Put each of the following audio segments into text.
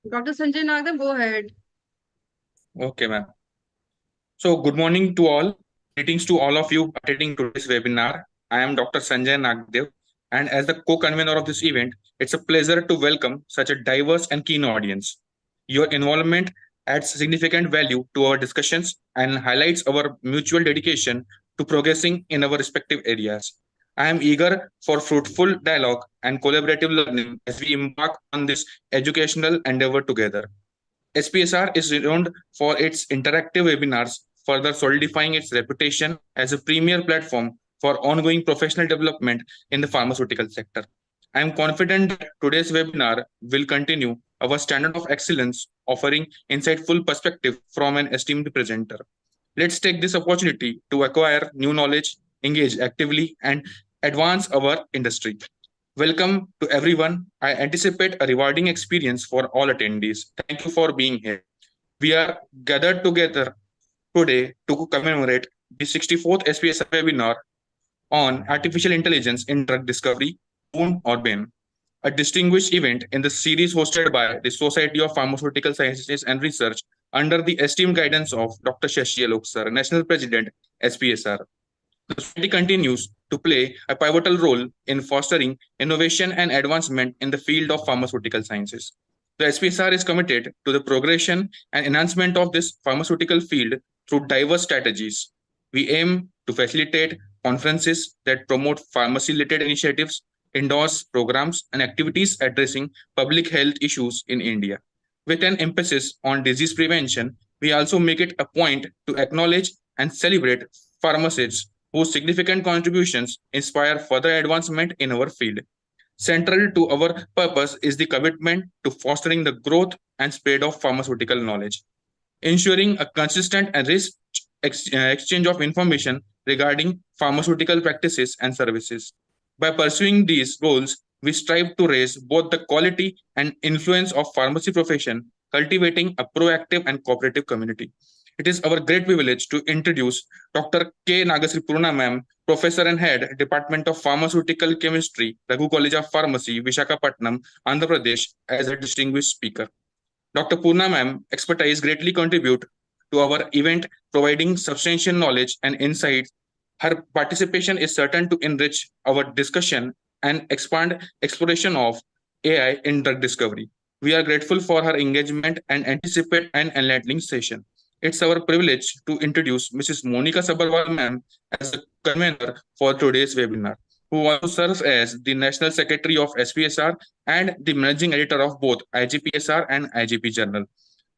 Dr. Sanjay Nagdev, go ahead. Okay, ma'am. So, good morning to all. Greetings to all of you attending today's webinar. I am Dr. Sanjay Nagdev, and as the co-convener of this event, it's a pleasure to welcome such a diverse and keen audience. Your involvement adds significant value to our discussions and highlights our mutual dedication to progressing in our respective areas. I am eager for fruitful dialogue and collaborative learning as we embark on this educational endeavor together. SPSR is renowned for its interactive webinars, further solidifying its reputation as a premier platform for ongoing professional development in the pharmaceutical sector. I am confident that today's webinar will continue our standard of excellence, offering insightful perspective from an esteemed presenter. Let's take this opportunity to acquire new knowledge, engage actively, and advance our industry. Welcome to everyone. I anticipate a rewarding experience for all attendees. Thank you for being here. We are gathered together today to commemorate the 64th SPSR webinar on artificial intelligence in drug discovery, Boon or Bane, a distinguished event in the series hosted by the Society of Pharmaceutical Sciences and Research under the esteemed guidance of Dr. Shashi Alok Sir, National President, SPSR. The society continues to play a pivotal role in fostering innovation and advancement in the field of pharmaceutical sciences. The SPSR is committed to the progression and enhancement of this pharmaceutical field through diverse strategies. We aim to facilitate conferences that promote pharmacy related initiatives, endorse programs, and activities addressing public health issues in India. With an emphasis on disease prevention, we also make it a point to acknowledge and celebrate pharmacists whose significant contributions inspire further advancement in our field. Central to our purpose is the commitment to fostering the growth and spread of pharmaceutical knowledge, ensuring a consistent and rich exchange of information regarding pharmaceutical practices and services. By pursuing these goals, we strive to raise both the quality and influence of pharmacy profession, cultivating a proactive and cooperative community. It is our great privilege to introduce Dr. K. Nagasree Kurre ma'am, Professor and Head, Department of Pharmaceutical Chemistry, Raghu College of Pharmacy, Visakhapatnam, Andhra Pradesh, as a distinguished speaker. Dr. Purna ma'am expertise greatly contribute to our event, providing substantial knowledge and insights. Her participation is certain to enrich our discussion and expand exploration of AI in drug discovery. We are grateful for her engagement and anticipate an enlightening session. It's our privilege to introduce Mrs. Monika Sabharwal ma'am as the convener for today's webinar, who also serves as the National Secretary of SPSR and the managing editor of both IGPSR and IGP Journal.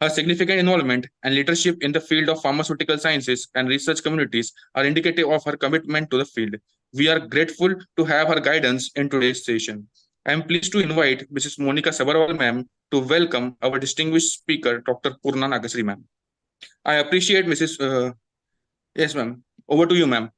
Her significant involvement and leadership in the field of pharmaceutical sciences and research communities are indicative of her commitment to the field. We are grateful to have her guidance in today's session. I am pleased to invite Mrs. Monika Sabharwal ma'am to welcome our distinguished speaker, Dr. Purna Nagasree ma'am. I appreciate Mrs. Yes, ma'am. Over to you, ma'am.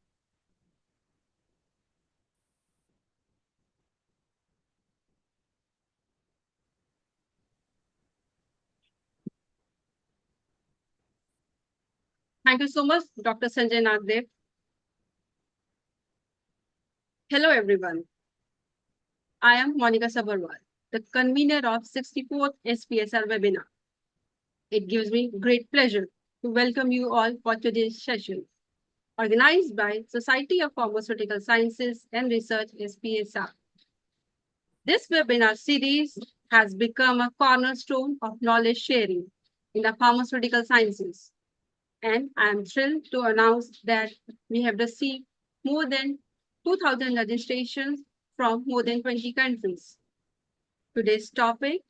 Thank you so much, Dr. Sanjay Nagdev. Hello, everyone. I am Monika Sabharwal, the convener of 64th SPSR webinar. It gives me great pleasure to welcome you all for today's session, organized by Society of Pharmaceutical Sciences and Research, SPSR. This webinar series has become a cornerstone of knowledge sharing in the pharmaceutical sciences. And I am thrilled to announce that we have received more than 2,000 registrations from more than 20 countries. Today's topic,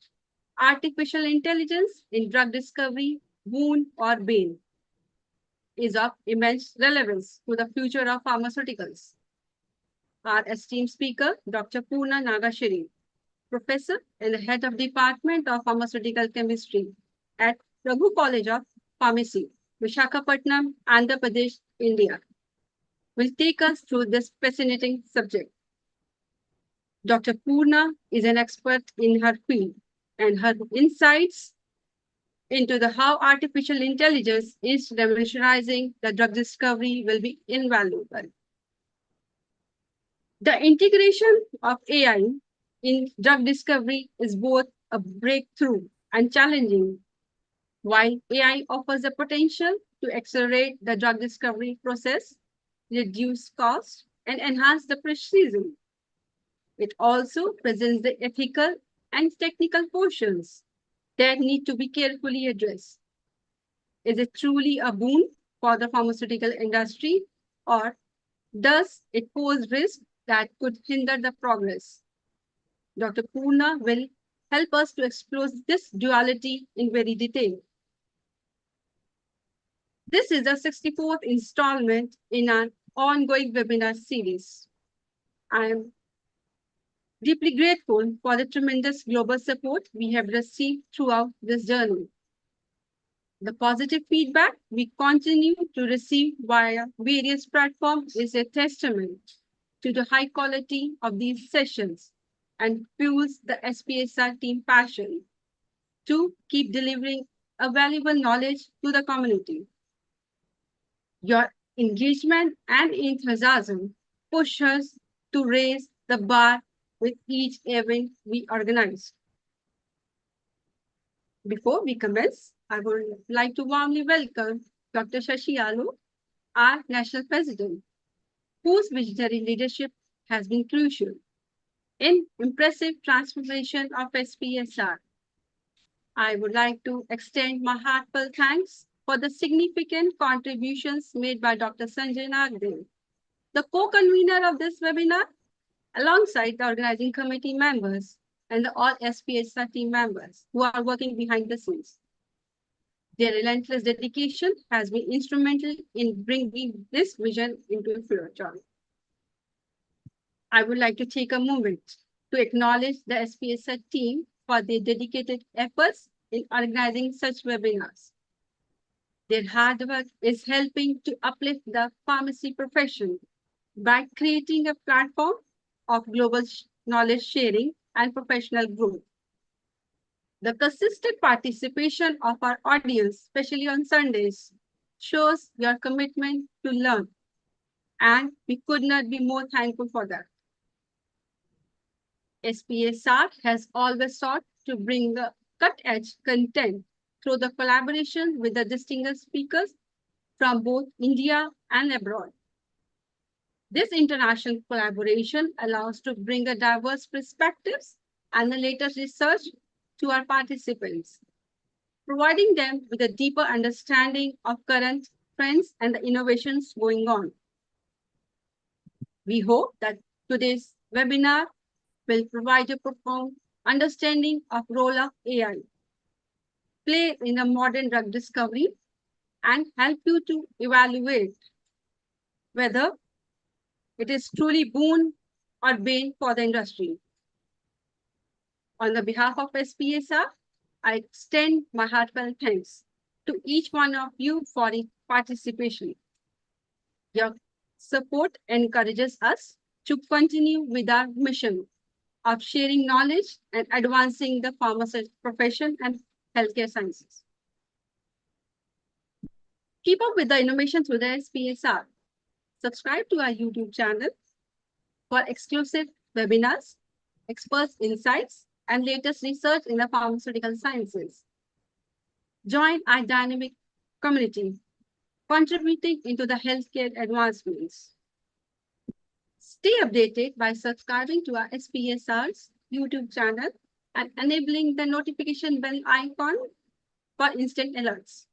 artificial intelligence in drug discovery, Boon or Bane, is of immense relevance to the future of pharmaceuticals. Our esteemed speaker, Dr. Purna Nagasree, Professor and the Head of Department of Pharmaceutical Chemistry at Raghu College of Pharmacy, Visakhapatnam, Andhra Pradesh, India, will take us through this fascinating subject. Dr. Purna is an expert in her field, and her insights into how artificial intelligence is revolutionizing the drug discovery will be invaluable. The integration of AI in drug discovery is both a breakthrough and challenging. While AI offers the potential to accelerate the drug discovery process, reduce cost, and enhance the precision, it also presents the ethical and technical portions that need to be carefully addressed. Is it truly a boon for the pharmaceutical industry, or does it pose risks that could hinder the progress? Dr. Purna will help us to explore this duality in very detail. This is the 64th installment in our ongoing webinar series. I am deeply grateful for the tremendous global support we have received throughout this journey. The positive feedback we continue to receive via various platforms is a testament to the high quality of these sessions and fuels the SPSR team passion to keep delivering a valuable knowledge to the community. Your engagement and enthusiasm push us to raise the bar with each event we organize. Before we commence, I would like to warmly welcome Dr. Shashi Alu, our National President, whose visionary leadership has been crucial in impressive transformation of SPSR. I would like to extend my heartfelt thanks for the significant contributions made by Dr. Sanjay Nagdev, the co-convener of this webinar, alongside the organizing committee members and the all SPSR team members who are working behind the scenes. Their relentless dedication has been instrumental in bringing this vision into fruition. I would like to take a moment to acknowledge the SPSR team for their dedicated efforts in organizing such webinars. Their hard work is helping to uplift the pharmacy profession by creating a platform of global knowledge sharing and professional growth. The consistent participation of our audience, especially on Sundays, shows your commitment to learn, and we could not be more thankful for that. SPSR has always sought to bring the cut-edge content through the collaboration with the distinguished speakers from both India and abroad. This international collaboration allows to bring a diverse perspectives and the latest research to our participants, providing them with a deeper understanding of current trends and the innovations going on. We hope that today's webinar will provide a profound understanding of role of AI, play in the modern drug discovery, and help you to evaluate whether it is truly boon or bane for the industry. On the behalf of SPSR, I extend my heartfelt thanks to each one of you for its participation. Your support encourages us to continue with our mission of sharing knowledge and advancing the pharmaceutical profession and healthcare sciences. Keep up with the innovation through the SPSR. Subscribe to our YouTube channel for exclusive webinars, expert insights, and latest research in the pharmaceutical sciences. Join our dynamic community, contributing into the healthcare advancements. Stay updated by subscribing to our SPSR's YouTube channel and enabling the notification bell icon for instant alerts.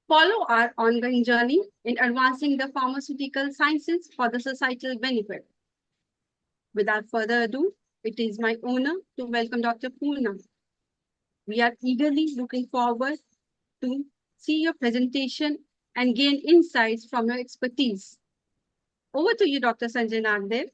Follow our ongoing journey in advancing the pharmaceutical sciences for the societal benefit. Without further ado, it is my honor to welcome Dr. Purna. We are eagerly looking forward to see your presentation and gain insights from your expertise. Over to you, Dr. Sanjay Nagdev.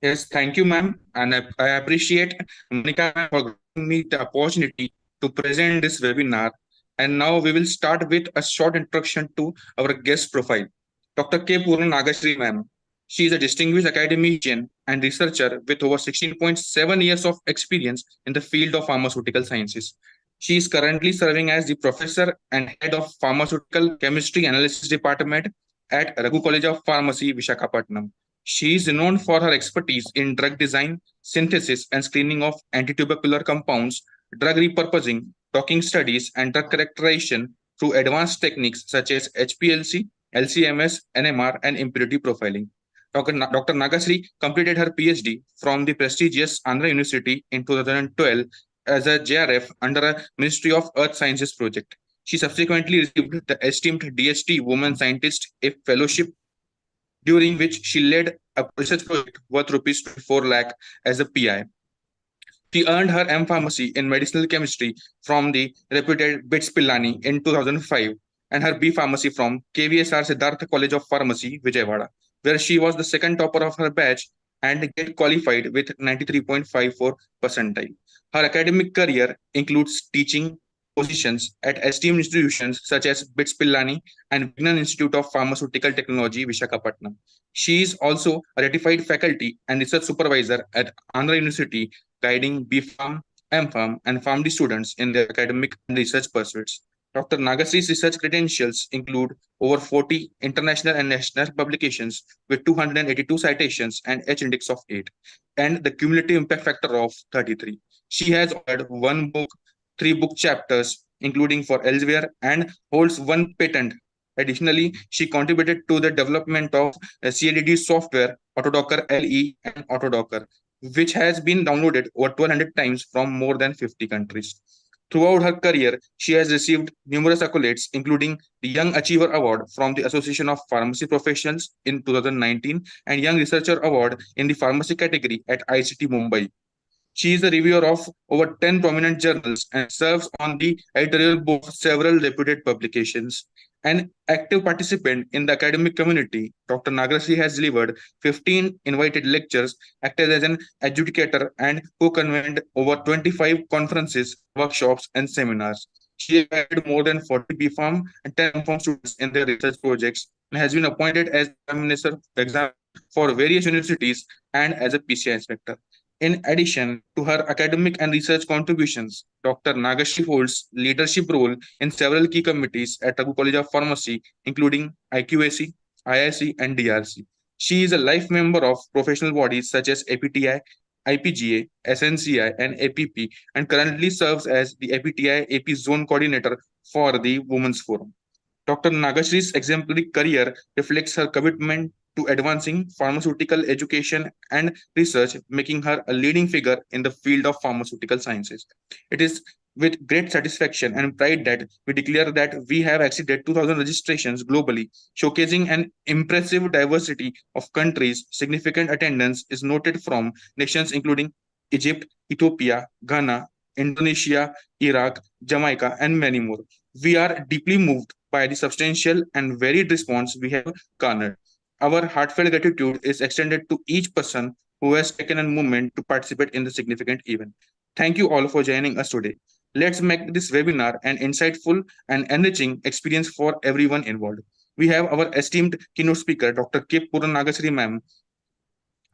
Yes, thank you, ma'am. And I appreciate Monika for giving me the opportunity to present this webinar. And now we will start with a short introduction to our guest profile. Dr. K. Purna Nagasree, ma'am. She is a distinguished academician and researcher with over 16.7 years of experience in the field of pharmaceutical sciences. She is currently serving as the professor and head of Pharmaceutical Chemistry Analysis Department at Raghu College of Pharmacy, Visakhapatnam. She is known for her expertise in drug design, synthesis and screening of antitubercular compounds, drug repurposing, docking studies, and drug characterization through advanced techniques such as HPLC, LCMS, NMR, and impurity profiling. Dr. Nagasree completed her PhD from the prestigious Andhra University in 2012 as a JRF under a Ministry of Earth Sciences project. She subsequently received the esteemed DHT Woman Scientist a Fellowship, during which she led a research project worth rupees 24 lakh as a PI. She earned her M.Pharmacy in medicinal chemistry from the reputed BITS Pillani in 2005 and her B.Pharmacy from KVSR Siddhartha College of Pharmacy, Vijayawada, where she was the second topper of her batch and get qualified with 93.54 percentile. Her academic career includes teaching positions at esteemed institutions such as BITS Pillani and Vignan Institute of Pharmaceutical Technology, Visakhapatnam. She is also a ratified faculty and research supervisor at Andhra University, guiding b.pharm, m.pharm, and pharm.d students in their academic and research pursuits. Dr. Nagasree's research credentials include over 40 international and national publications with 282 citations and H-index of 8, and the cumulative impact factor of 33. She has authored one book, three book chapters, including for elsewhere, and holds one patent. Additionally, she contributed to the development of CADD software, Autodocker LE and Autodocker, which has been downloaded over 1,200 times from more than 50 countries. Throughout her career, she has received numerous accolades, including the Young Achiever Award from the Association of Pharmacy Professionals in 2019 and Young Researcher Award in the Pharmacy category at ICT Mumbai. She is the reviewer of over 10 prominent journals and serves on the editorial board of several reputed publications. An active participant in the academic community, Dr. Nagasree has delivered 15 invited lectures, acted as an adjudicator, and co-convened over 25 conferences, workshops, and seminars. She has guided more than 40 b.pharm and 10 m.pharm students in their research projects and has been appointed as examiner for various universities and as a PCI inspector. In addition to her academic and research contributions, Dr. Nagasree holds leadership role in several key committees at Raghu College of Pharmacy, including IQAC, IIC, and DRC. She is a life member of professional bodies such as APTI, IPGA, SNCI, and APP, and currently serves as the APTI AP Zone Coordinator for the Women's Forum. Dr. Nagasree's exemplary career reflects her commitment to advancing pharmaceutical education and research, making her a leading figure in the field of pharmaceutical sciences. It is with great satisfaction and pride that we declare that we have exceeded 2,000 registrations globally, showcasing an impressive diversity of countries. Significant attendance is noted from nations including Egypt, Ethiopia, Ghana, Indonesia, Iraq, Jamaica, and many more. We are deeply moved by the substantial and varied response we have garnered. Our heartfelt gratitude is extended to each person who has taken a moment to participate in the significant event. Thank you all for joining us today. Let's make this webinar an insightful and enriching experience for everyone involved. We have our esteemed keynote speaker, Dr. K. Purna Nagasree ma'am.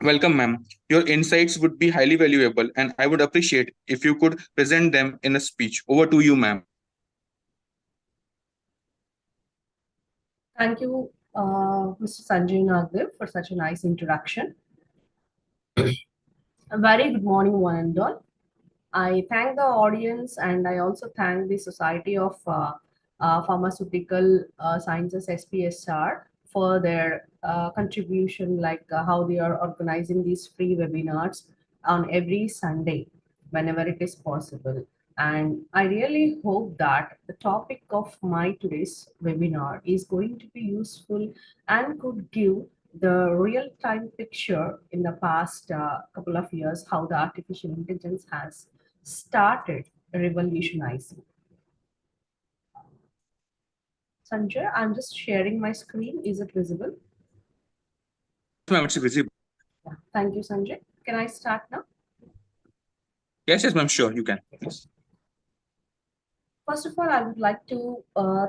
Welcome, ma'am. Your insights would be highly valuable, and I would appreciate if you could present them in a speech. Over to you, ma'am. Thank you, Mr. Sanjay Nagdev, for such a nice introduction. A very good morning, one and all. I thank the audience and I also thank the Society of Pharmaceutical Sciences SPSR for their contribution, like how they are organizing these free webinars on every Sunday whenever it is possible. And I really hope that the topic of my today's webinar is going to be useful and could give the real-time picture in the past couple of years how the artificial intelligence has started revolutionizing. Sanjay, I'm just sharing my screen. Is it visible? Ma'am, it's visible. Yeah. Thank you, Sanjay. Can I start now? Yes, ma'am, sure, you can. Yes. First of all, I would like to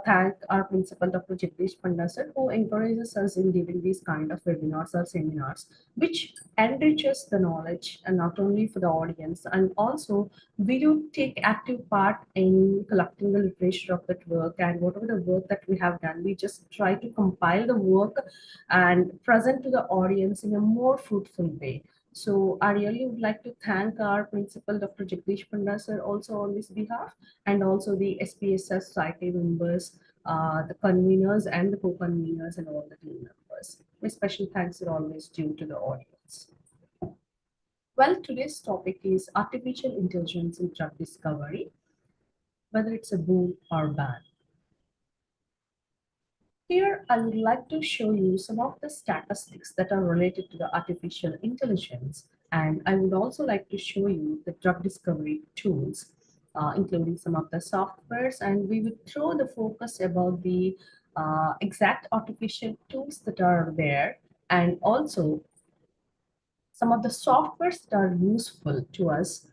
thank our principal, Dr. Jagdish Panda sir, who encourages us in giving these kind of webinars or seminars, which enriches the knowledge and not only for the audience, and also we do take active part in collecting the literature of that work, and whatever the work that we have done, we just try to compile the work and present to the audience in a more fruitful way. So I really would like to thank our principal, Dr. Jagdish Panda sir, also on this behalf, and also the SPSR society members, the conveners and the co-conveners and all the team members. My special thanks are always due to the audience. Well, today's topic is artificial intelligence in drug discovery, whether it's a boon or bad. Here, I would like to show you some of the statistics that are related to the artificial intelligence. And I would also like to show you the drug discovery tools, including some of the softwares. And we would throw the focus about the exact artificial tools that are there, and also some of the softwares that are useful to us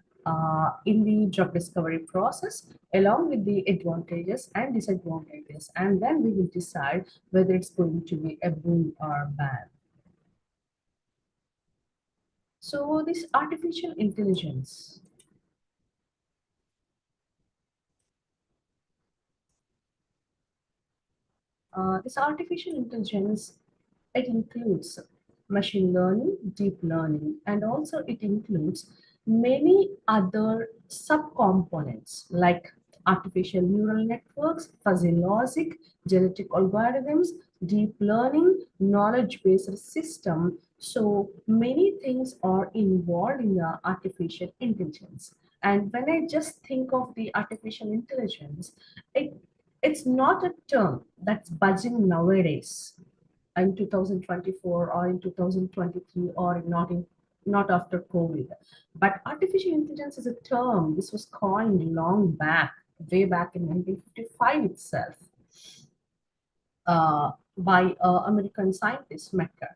in the drug discovery process, along with the advantages and disadvantages. And then we will decide whether it's going to be a boon or bad. So this artificial intelligence, it includes machine learning, deep learning, and also it includes many other subcomponents like artificial neural networks, fuzzy logic, genetic algorithms, deep learning, knowledge-based system. So many things are involved in the artificial intelligence. And when I just think of the artificial intelligence, it's not a term that's buzzing nowadays in 2024 or in 2023 or not after COVID. But artificial intelligence is a term. This was coined long back, way back in 1955 itself, by American scientist Mecca.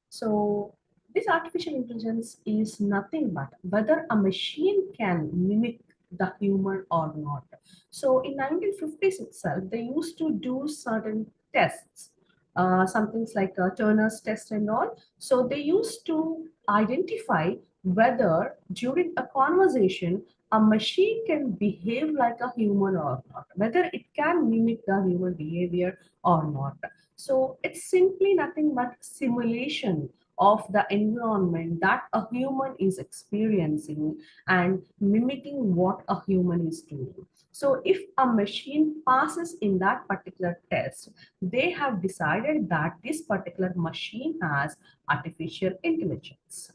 So this artificial intelligence is nothing but whether a machine can mimic the human or not. So in 1950s itself, they used to do certain tests, some things like Turner's test and all. So they used to identify whether during a conversation a machine can behave like a human or not, whether it can mimic the human behavior or not. So it's simply nothing but simulation of the environment that a human is experiencing and mimicking what a human is doing. So if a machine passes in that particular test, they have decided that this particular machine has artificial intelligence.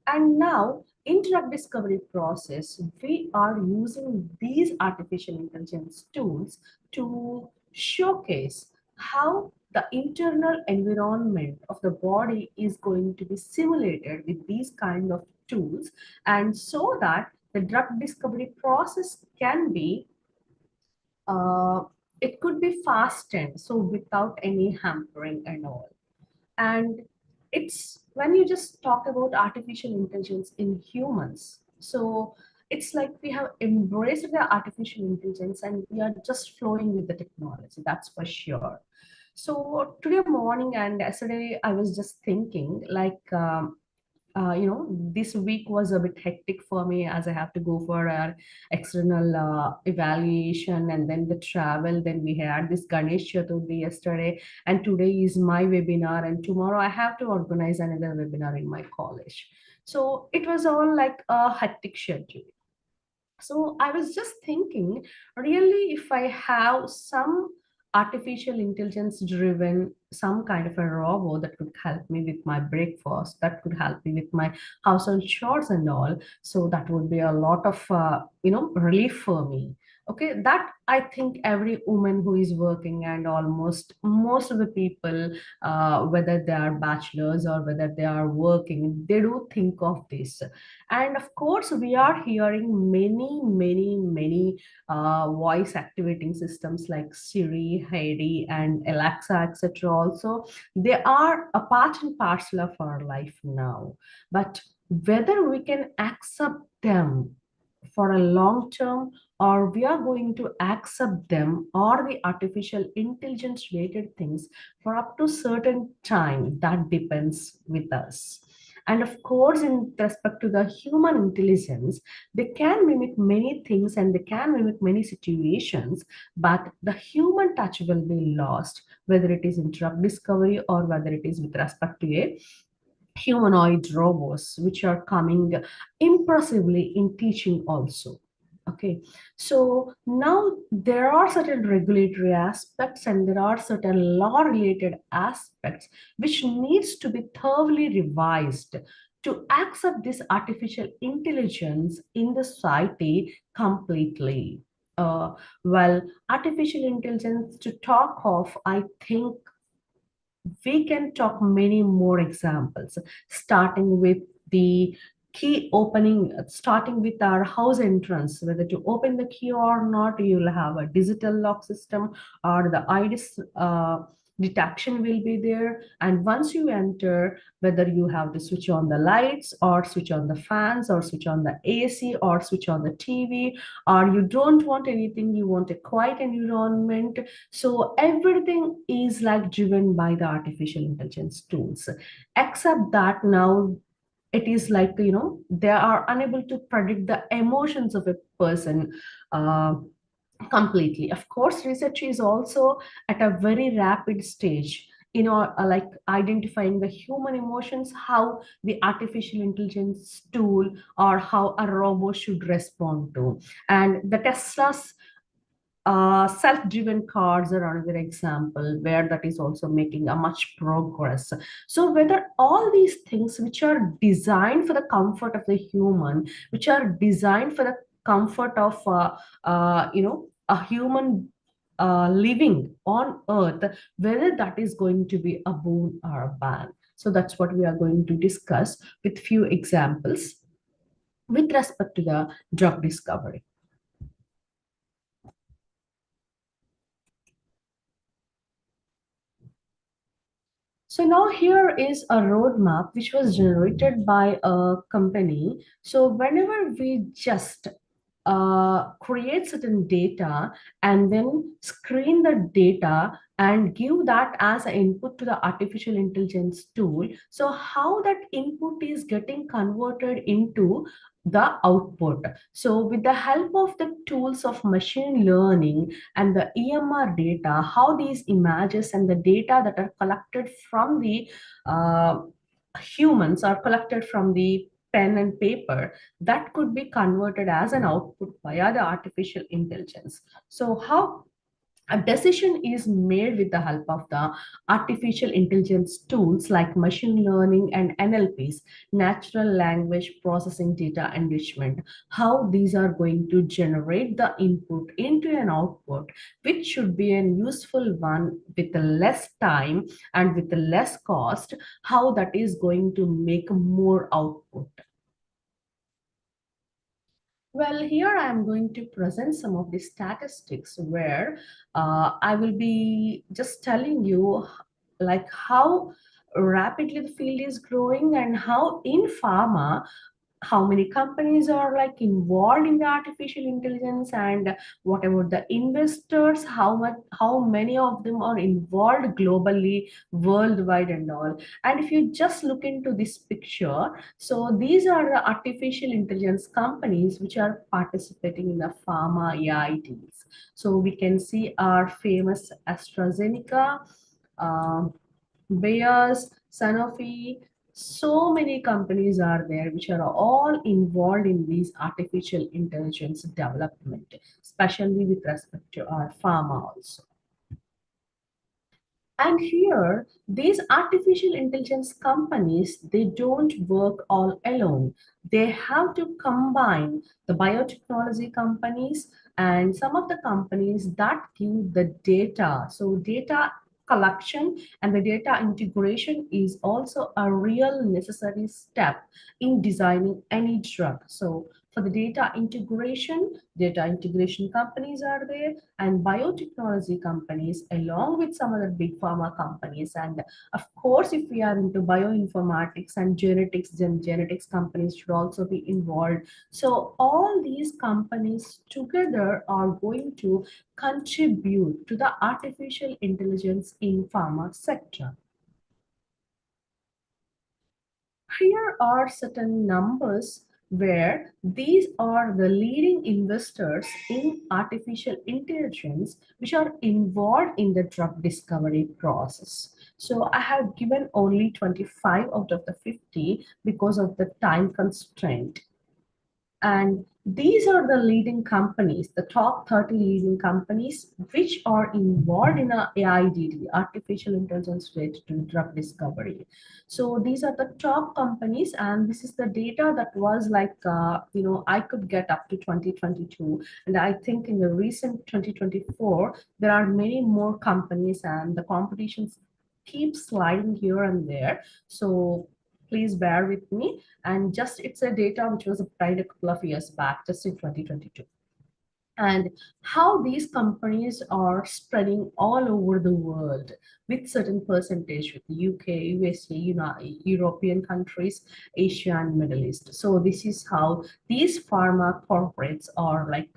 And now in drug discovery process, we are using these artificial intelligence tools to showcase how the internal environment of the body is going to be simulated with these kind of tools, and so that the drug discovery process can be uh, it could be fastened so without any hampering and all. And it's when you just talk about artificial intelligence in humans, so it's like we have embraced the artificial intelligence and we are just flowing with the technology, that's for sure. So today morning and yesterday I was just thinking like this week was a bit hectic for me as I have to go for an external evaluation and then the travel. Then we had this Ganesh Chaturthi yesterday, and today is my webinar, and tomorrow I have to organize another webinar in my college. So it was all like a hectic schedule. So I was just thinking, really, if I have some artificial intelligence driven, some kind of a robot that could help me with my breakfast, that could help me with my household chores and all, so that would be a lot of, relief for me. Okay, that I think every woman who is working and almost most of the people, whether they are bachelors or whether they are working, they do think of this. And of course, we are hearing many voice activating systems like Siri, Heidi, and Alexa, etc. Also, they are a part and parcel of our life now. But whether we can accept them for a long term, or we are going to accept them or the artificial intelligence related things for up to certain time, that depends with us. And of course, in respect to the human intelligence, they can mimic many things and they can mimic many situations, but the human touch will be lost, whether it is in drug discovery or whether it is with respect to a humanoid robots, which are coming impressively in teaching also. Okay, so now there are certain regulatory aspects and there are certain law related aspects which needs to be thoroughly revised to accept this artificial intelligence in the society completely. Well, artificial intelligence to talk of, I think we can talk many more examples, starting with the key opening, starting with our house entrance, whether to open the key or not, you'll have a digital lock system or the iris detection will be there. And once you enter, whether you have to switch on the lights or switch on the fans or switch on the AC or switch on the TV, or you don't want anything, you want a quiet environment, so everything is like driven by the artificial intelligence tools, except that now it is like, they are unable to predict the emotions of a person uh, completely. Of course, research is also at a very rapid stage, like identifying the human emotions, how the artificial intelligence tool or how a robot should respond to. And the Tesla's self-driven cars are another example where that is also making a much progress. So whether all these things which are designed for the comfort of the human, which are designed for the comfort of a human living on earth, whether that is going to be a boon or a ban. So that's what we are going to discuss with few examples with respect to the drug discovery. So now here is a roadmap which was generated by a company. So whenever we just create certain data and then screen the data and give that as an input to the artificial intelligence tool, so how that input is getting converted into the output. So with the help of the tools of machine learning and the EMR data, how these images and the data that are collected from the uh, humans are collected from the pen and paper, that could be converted as an output via the artificial intelligence. So how a decision is made with the help of the artificial intelligence tools like machine learning and NLPs, natural language processing data enrichment, how these are going to generate the input into an output, which should be a useful one with less time and with less cost, how that is going to make more output. Well, here I am going to present some of the statistics where I will be just telling you like how rapidly the field is growing and how in pharma how many companies are like involved in the artificial intelligence, and what about the investors, how many of them are involved globally, worldwide and all. And if you just look into this picture, so these are the artificial intelligence companies which are participating in the pharma AI deals. So we can see our famous AstraZeneca, um, Bayers, Sanofi, so many companies are there which are all involved in these artificial intelligence development, especially with respect to our pharma also. And here, these artificial intelligence companies, they don't work all alone. They have to combine the biotechnology companies and some of the companies that give the data. So data collection and the data integration is also a real necessary step in designing any drug. So for the data integration companies are there, and biotechnology companies along with some other big pharma companies. And of course, if we are into bioinformatics and genetics, then genetics companies should also be involved. So all these companies together are going to contribute to the artificial intelligence in pharma sector. Here are certain numbers where these are the leading investors in artificial intelligence which are involved in the drug discovery process. So I have given only 25 out of the 50 because of the time constraint. And these are the leading companies, the top 30 leading companies which are involved in a AIDD, artificial intelligence related to drug discovery. So these are the top companies, and this is the data that was like, I could get up to 2022. And I think in the recent 2024, there are many more companies and the competitions keep sliding here and there. So please bear with me. And just it's a data which was applied a couple of years back, just in 2022. And how these companies are spreading all over the world with certain percentage with the UK, USA, European countries, Asia, and Middle East. So this is how these pharma corporates are like,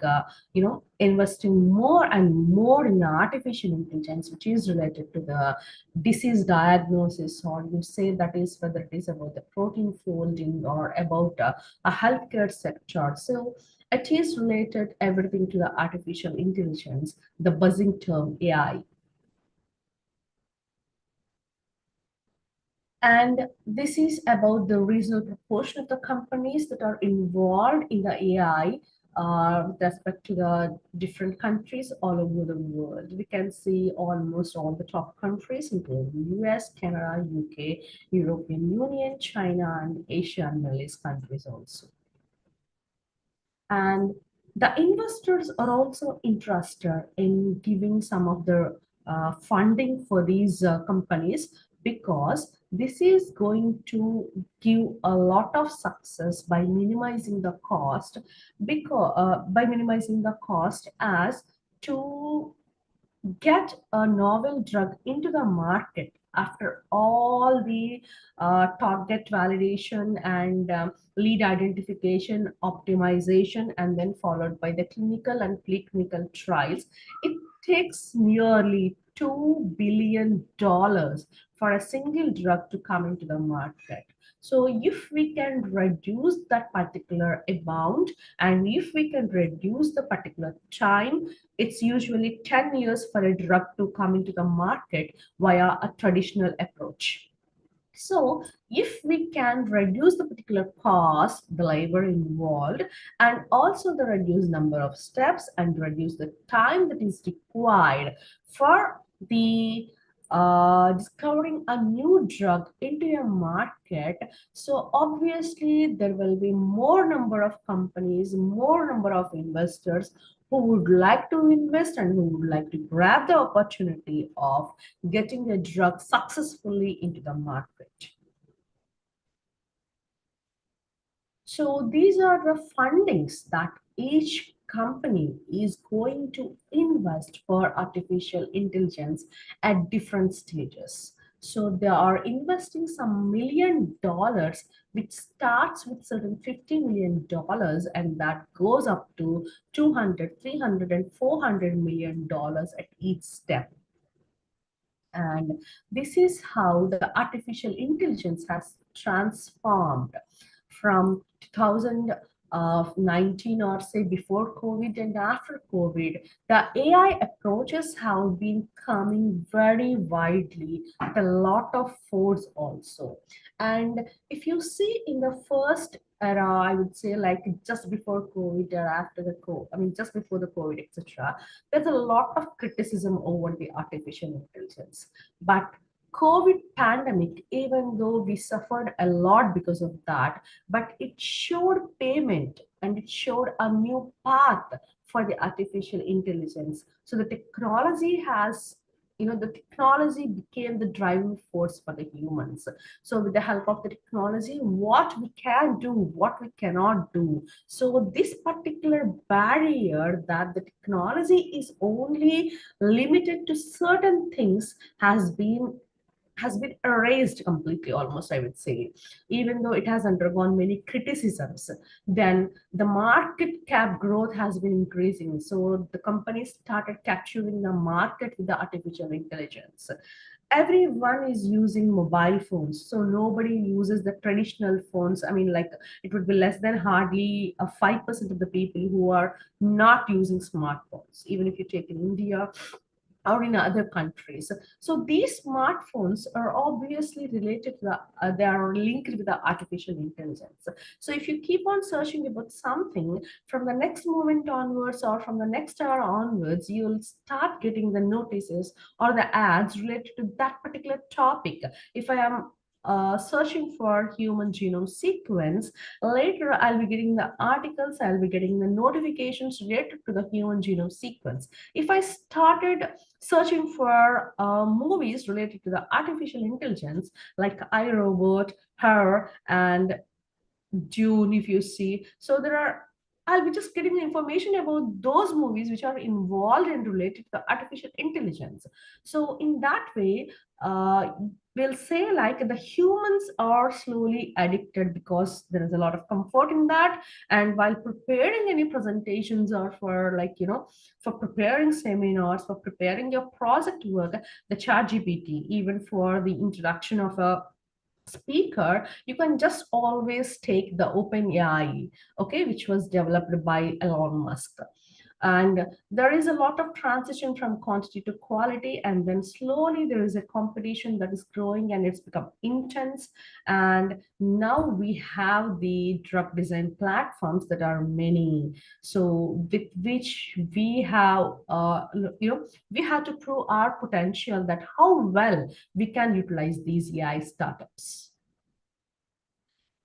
investing more and more in artificial intelligence, which is related to the disease diagnosis, or you say that is whether it is about the protein folding or about a healthcare sector. So it is related everything to the artificial intelligence, the buzzing term AI. And this is about the reasonable proportion of the companies that are involved in the AI with respect to the different countries all over the world. We can see almost all the top countries, including US, Canada, UK, European Union, China, and Asia and Middle East countries also. And the investors are also interested in giving some of the funding for these companies, because this is going to give a lot of success by minimizing the cost, because by minimizing the cost as to get a novel drug into the market after all the target validation and lead identification, optimization, and then followed by the clinical and preclinical trials. It takes nearly $2 billion for a single drug to come into the market. So if we can reduce that particular amount, and if we can reduce the particular time, it's usually 10 years for a drug to come into the market via a traditional approach. So if we can reduce the particular cost, the labor involved, and also the reduced number of steps and reduce the time that is required for the discovering a new drug into a market, so obviously there will be more number of companies, more number of investors who would like to invest and who would like to grab the opportunity of getting a drug successfully into the market. So these are the fundings that each company is going to invest for artificial intelligence at different stages. So they are investing some $1 million, which starts with certain $50 million, and that goes up to 200, 300, and 400 million dollars at each step. And this is how the artificial intelligence has transformed from 2019, or say before COVID and after COVID. The AI approaches have been coming very widely with a lot of force also. And if you see in the first era, I would say like just before COVID or after the COVID, I mean just before the COVID, etc., there's a lot of criticism over the artificial intelligence. But COVID pandemic, even though we suffered a lot because of that, but it showed payment and it showed a new path for the artificial intelligence. So the technology has, the technology became the driving force for the humans. So with the help of the technology, what we can do, what we cannot do. So this particular barrier that the technology is only limited to certain things has been erased completely, almost, I would say. Even though it has undergone many criticisms, then the market cap growth has been increasing. So the companies started capturing the market with the artificial intelligence. Everyone is using mobile phones, so nobody uses the traditional phones. I mean, like, it would be less than hardly a 5% of the people who are not using smartphones. Even if you take in India, or in other countries. So these smartphones are obviously related to they are linked with the artificial intelligence. So if you keep on searching about something, from the next moment onwards or from the next hour onwards, you'll start getting the notices or the ads related to that particular topic. If I am searching for human genome sequence, later I'll be getting the articles, I'll be getting the notifications related to the human genome sequence. If I started searching for movies related to the artificial intelligence, like iRobot, Her, and Dune, if you see. So I'll be just getting the information about those movies which are involved and related to artificial intelligence. So in that way, we'll say like the humans are slowly addicted because there is a lot of comfort in that. And while preparing any presentations or for for preparing seminars, for preparing your project work, the ChatGPT, even for the introduction of a speaker, you can just always take the OpenAI, okay, which was developed by Elon Musk. And there is a lot of transition from quantity to quality, and then slowly there is a competition that is growing and it's become intense. And now we have the drug design platforms that are many, so with which we have we have to prove our potential, that how well we can utilize these AI startups.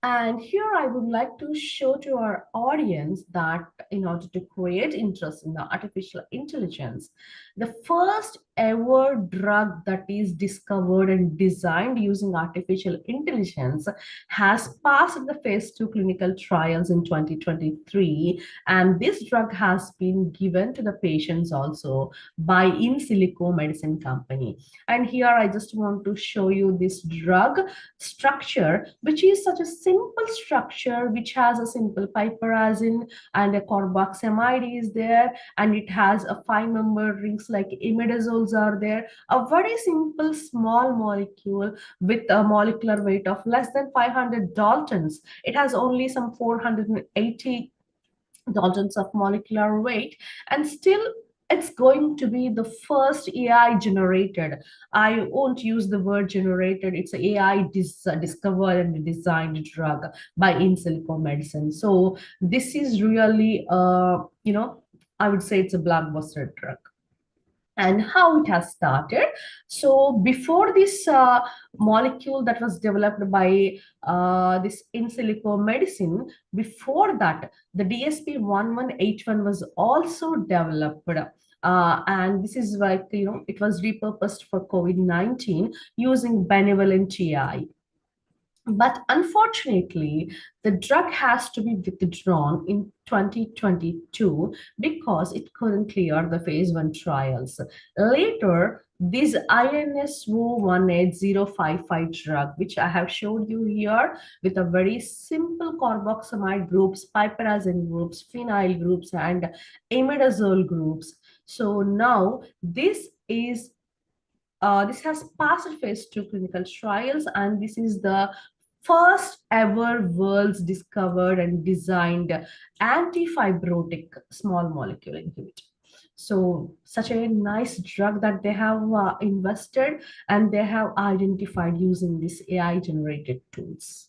And here I would like to show to our audience that in order to create interest in the artificial intelligence, the first ever drug that is discovered and designed using artificial intelligence has passed the phase 2 clinical trials in 2023. And this drug has been given to the patients also by in silico medicine company. And here I just want to show you this drug structure, which is such a simple structure, which has a simple piperazine and a carboxamide is there, and it has a 5-member rings like imidazoles are there. A very simple small molecule with a molecular weight of less than 500 daltons. It has only some 480 daltons of molecular weight, and still it's going to be the first AI generated. I won't use the word generated, it's AI discovered and designed drug by in silico medicine. So this is really I would say it's a blockbuster drug. And how it has started. So before this molecule that was developed by this in silico medicine, before that, the DSP-1181 was also developed. And this is like, it was repurposed for COVID-19 using benevolent AI. But unfortunately, the drug has to be withdrawn in 2022 because it couldn't clear the phase 1 trials. Later, this INSO 18055 drug, which I have showed you here with a very simple carboxamide groups, piperazine groups, phenyl groups, and imidazole groups. So now this has passed phase 2 clinical trials, and this is the first ever world's discovered and designed antifibrotic small molecule inhibitor. So such a nice drug that they have invested and they have identified using these AI generated tools.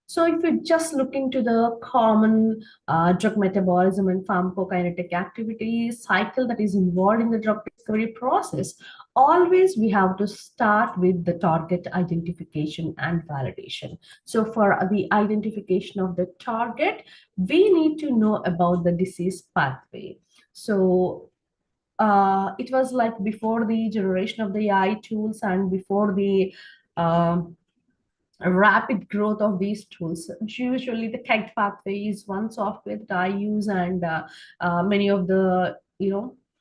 So if you just look into the common drug metabolism and pharmacokinetic activity cycle that is involved in the drug discovery process, always we have to start with the target identification and validation. So for the identification of the target, we need to know about the disease pathway. So it was like before the generation of the AI tools and before the rapid growth of these tools. Usually the KEGG pathway is one software that I use, and many of the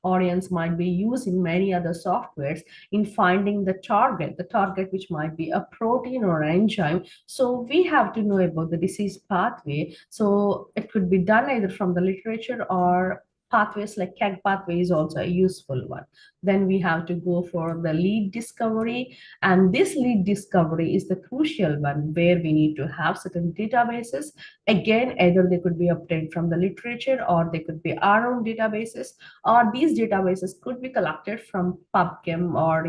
audience might be using many other softwares in finding the target which might be a protein or an enzyme. So we have to know about the disease pathway. So it could be done either from the literature or pathways like KEGG pathway is also a useful one. Then we have to go for the lead discovery, and this lead discovery is the crucial one where we need to have certain databases. Again, either they could be obtained from the literature or they could be our own databases, or these databases could be collected from PubChem or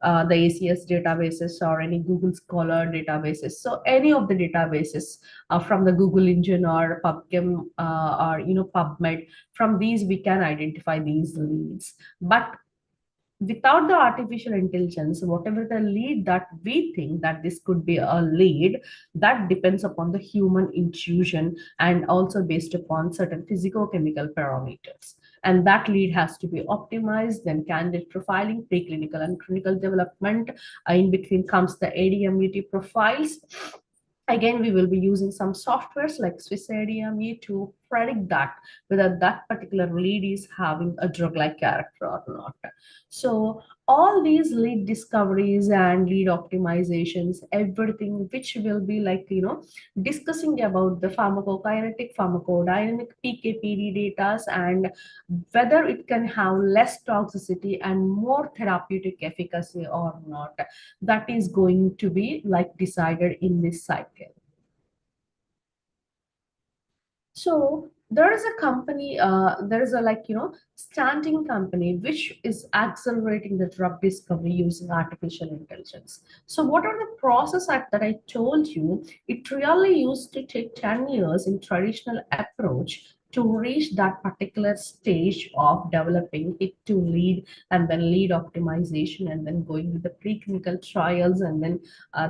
the ACS databases or any Google Scholar databases. So any of the databases from the Google engine or PubChem or PubMed, from these we can identify these leads. But without the artificial intelligence, whatever the lead that we think that this could be a lead, that depends upon the human intuition and also based upon certain physicochemical parameters. And that lead has to be optimized. Then candidate profiling, preclinical and clinical development. In between comes the ADMET profiles. Again, we will be using some softwares like Swiss ADME to predict that whether that particular lead is having a drug-like character or not. So all these lead discoveries and lead optimizations, everything which will be like, discussing about the pharmacokinetic, pharmacodynamic, PK/PD data, and whether it can have less toxicity and more therapeutic efficacy or not, that is going to be like decided in this cycle. So there is a company, there is a standing company which is accelerating the drug discovery using artificial intelligence. So what are the process that I told you? It really used to take 10 years in traditional approach to reach that particular stage of developing it to lead, and then lead optimization, and then going with the preclinical trials, and then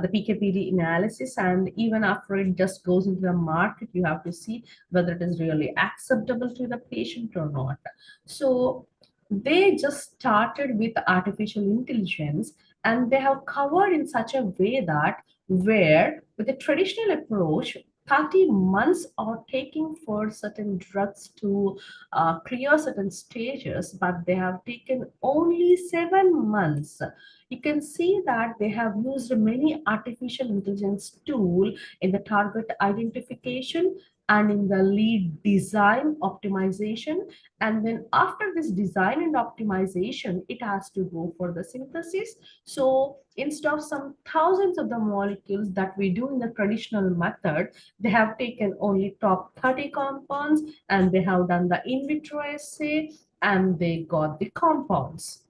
the PK/PD analysis. And even after it just goes into the market, you have to see whether it is really acceptable to the patient or not. So they just started with artificial intelligence, and they have covered in such a way that where with a traditional approach 30 months are taking for certain drugs to clear certain stages, but they have taken only 7 months. You can see that they have used many artificial intelligence tool in the target identification and in the lead design optimization. And then after this design and optimization, it has to go for the synthesis. So instead of some thousands of the molecules that we do in the traditional method, they have taken only top 30 compounds, and they have done the in vitro assay, and they got the compounds.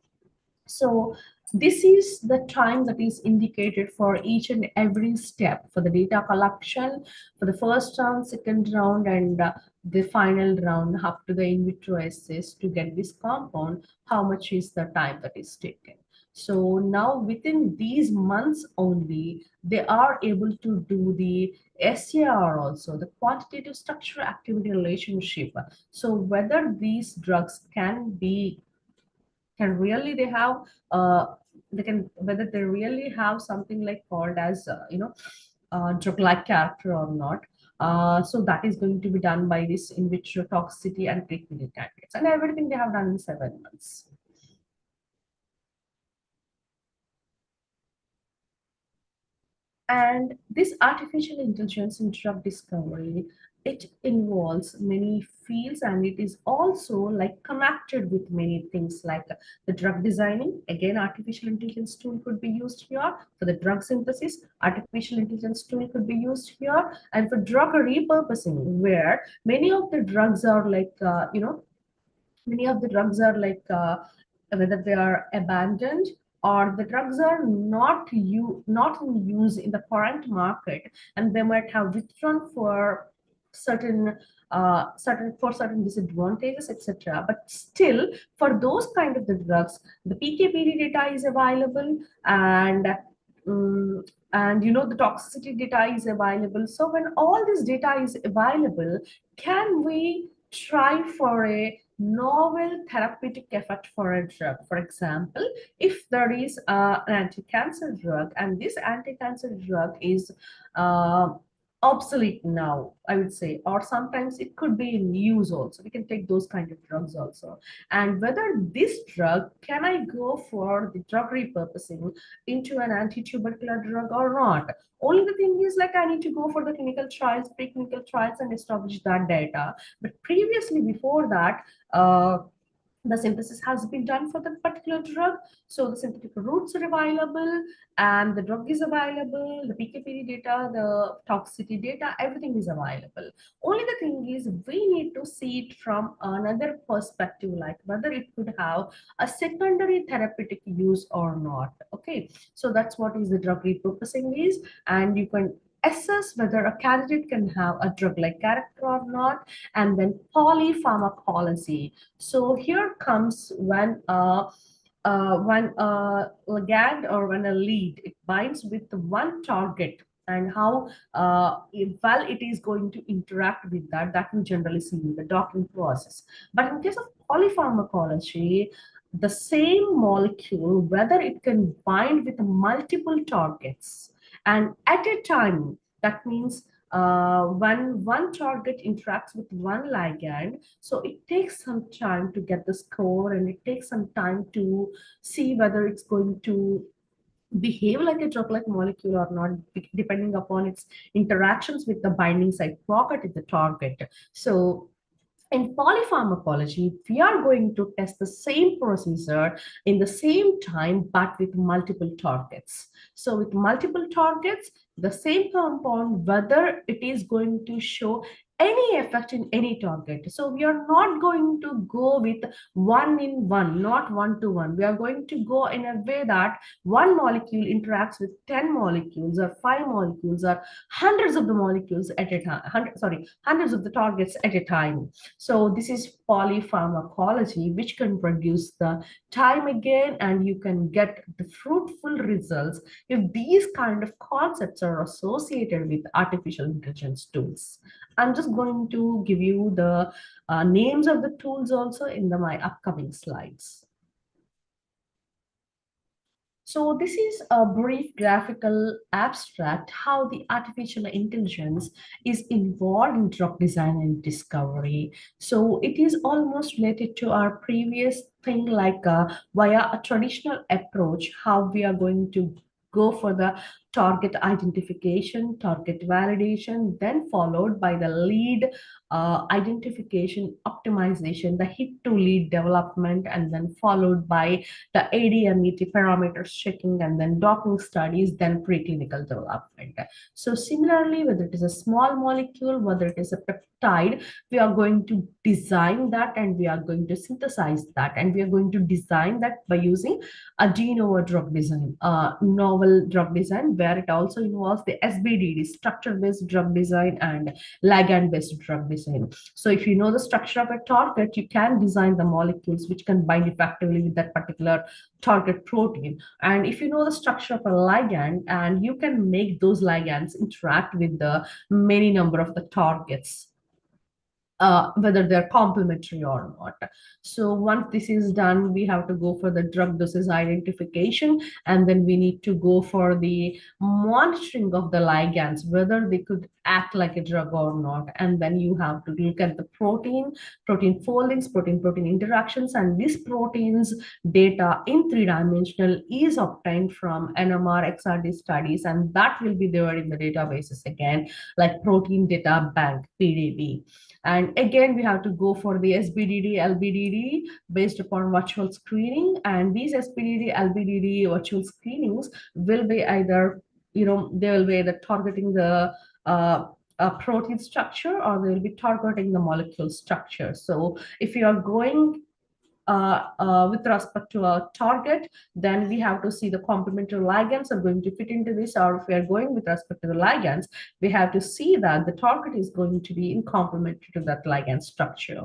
So this is the time that is indicated for each and every step for the data collection for the first round, second round, and the final round up to the in vitro assays to get this compound. How much is the time that is taken? So now within these months only, they are able to do the SAR also, the quantitative structure activity relationship. So whether these drugs can really they have they can whether they really have something like called as drug-like character or not. So that is going to be done by this in vitro toxicity and preclinical candidates, and everything they have done in 7 months. And this artificial intelligence in drug discovery, it involves many fields, and it is also like connected with many things like the drug designing. Again, artificial intelligence tool could be used here. For the drug synthesis, artificial intelligence tool could be used here. And for drug repurposing, where many of the drugs are like, many of the drugs are like whether they are abandoned or the drugs are not in use in the current market, and they might have withdrawn for certain certain disadvantages, etc. But still, for those kind of the drugs, the PK/PD data is available, and um, the toxicity data is available. So when all this data is available, can we try for a novel therapeutic effect for a drug? For example, if there is an anti-cancer drug, and this anti-cancer drug is uh, obsolete now, I would say, or sometimes it could be in use also. We can take those kind of drugs also. And whether this drug, can I go for the drug repurposing into an anti-tubercular drug or not? Only the thing is, like, I need to go for the clinical trials, preclinical trials, and establish that data. But previously, before that, the synthesis has been done for that particular drug. So the synthetic routes are available and the drug is available, the PKPD data, the toxicity data, everything is available. Only the thing is, we need to see it from another perspective, like whether it could have a secondary therapeutic use or not. Okay, so that's what is the drug repurposing is, and you can assess whether a candidate can have a drug-like character or not, and then polypharmacology. So here comes when a ligand or when a lead, it binds with one target, and how well it is going to interact with that, that we generally see in the docking process. But in case of polypharmacology, the same molecule, whether it can bind with multiple targets and at a time, that means when one target interacts with one ligand, so it takes some time to get the score, and it takes some time to see whether it's going to behave like a drug-like molecule or not, depending upon its interactions with the binding site pocket at the target. So in polypharmacology, we are going to test the same procedure in the same time, but with multiple targets. So with multiple targets, the same compound, whether it is going to show any effect in any target. So we are not going to go with one in one, not one to one. We are going to go in a way that one molecule interacts with 10 molecules or 5 molecules or hundreds of the molecules at a time, hundreds of the targets at a time. So this is polypharmacology, which can produce the time again, and you can get the fruitful results if these kind of concepts are associated with artificial intelligence tools. I'm just going to give you the names of the tools also in my upcoming slides. So this is a brief graphical abstract how the artificial intelligence is involved in drug design and discovery. So it is almost related to our previous thing, like via a traditional approach, how we are going to go for the target identification, target validation, then followed by the lead identification, optimization, the hit to lead development, and then followed by the ADMET parameters checking, and then docking studies, then preclinical development. So similarly, whether it is a small molecule, whether it is a peptide, we are going to design that, and we are going to synthesize that, and we are going to design that by using a de novo drug design, novel drug design, where it also involves the SBDD, structure-based drug design, and ligand-based drug design. So if you know the structure of a target, you can design the molecules which can bind effectively with that particular target protein. And if you know the structure of a ligand, and you can make those ligands interact with the many number of the targets, whether they're complementary or not. So once this is done, we have to go for the drug doses identification, and then we need to go for the monitoring of the ligands, whether they could act like a drug or not. And then you have to look at the protein foldings, protein interactions, and these proteins data in 3-dimensional is obtained from NMR XRD studies, and that will be there in the databases again, like protein data bank, PDB. And again, we have to go for the SBDD, LBDD based upon virtual screening. And these SBDD, LBDD virtual screenings will be either, they will be either targeting the protein structure, or they will be targeting the molecule structure. So if you are going with respect to a target, then we have to see the complementary ligands are going to fit into this, or if we are going with respect to the ligands, we have to see that the target is going to be in complementary to that ligand structure.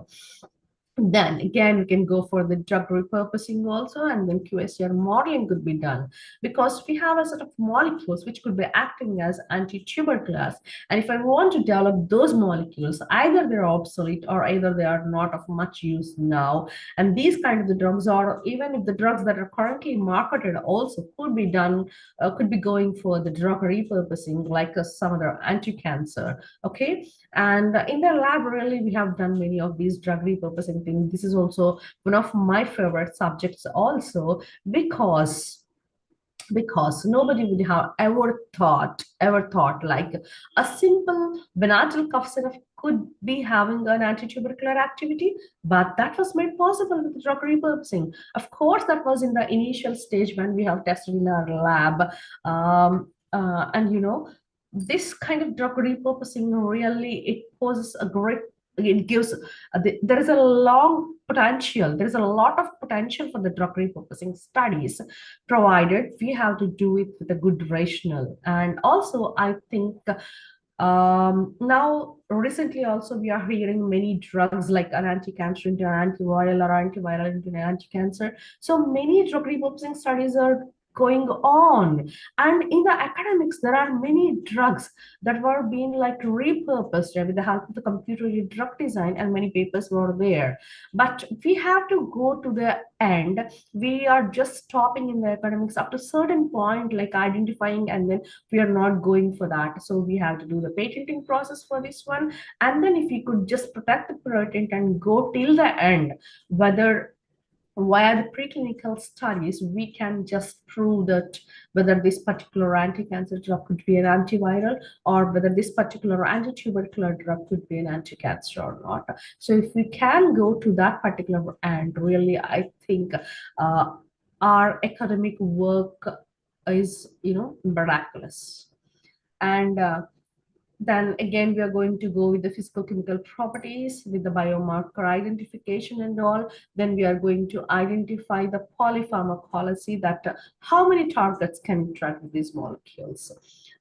Then again, we can go for the drug repurposing also, and then QSR modeling could be done, because we have a set of molecules which could be acting as anti-tuberculous. And if I want to develop those molecules, either they're obsolete or either they are not of much use now. And these kind of the drugs, or even if the drugs that are currently marketed also could be done, could be going for the drug repurposing, like some other anti-cancer. Okay, and in the lab, really, we have done many of these drug repurposing things. This is also one of my favorite subjects also, because nobody would have ever thought like a simple Benadryl cough syrup could be having an anti-tubercular activity, but that was made possible with drug repurposing. Of course, that was in the initial stage when we have tested in our lab. And this kind of drug repurposing, really, it poses a great, it gives, there is a long potential, there is a lot of potential for the drug repurposing studies, provided we have to do it with a good rationale. And also, I think now recently also we are hearing many drugs like an anti-cancer into an antiviral, or antiviral into an anti-cancer. So many drug repurposing studies are going on, and in the academics there are many drugs that were being like repurposed with the help of the computer aided drug design, and many papers were there. But we have to go to the end. We are just stopping in the academics up to certain point, like identifying, and then we are not going for that. So we have to do the patenting process for this one. And then if we could just protect the patent and go till the end, whether via the preclinical studies, we can just prove that whether this particular anti-cancer drug could be an antiviral, or whether this particular anti-tubercular drug could be an anti-cancer or not. So if we can go to that particular end, really, I think our academic work is, miraculous. And then again, we are going to go with the physical chemical properties, with the biomarker identification and all. Then we are going to identify the polypharmacology, that how many targets can interact with these molecules,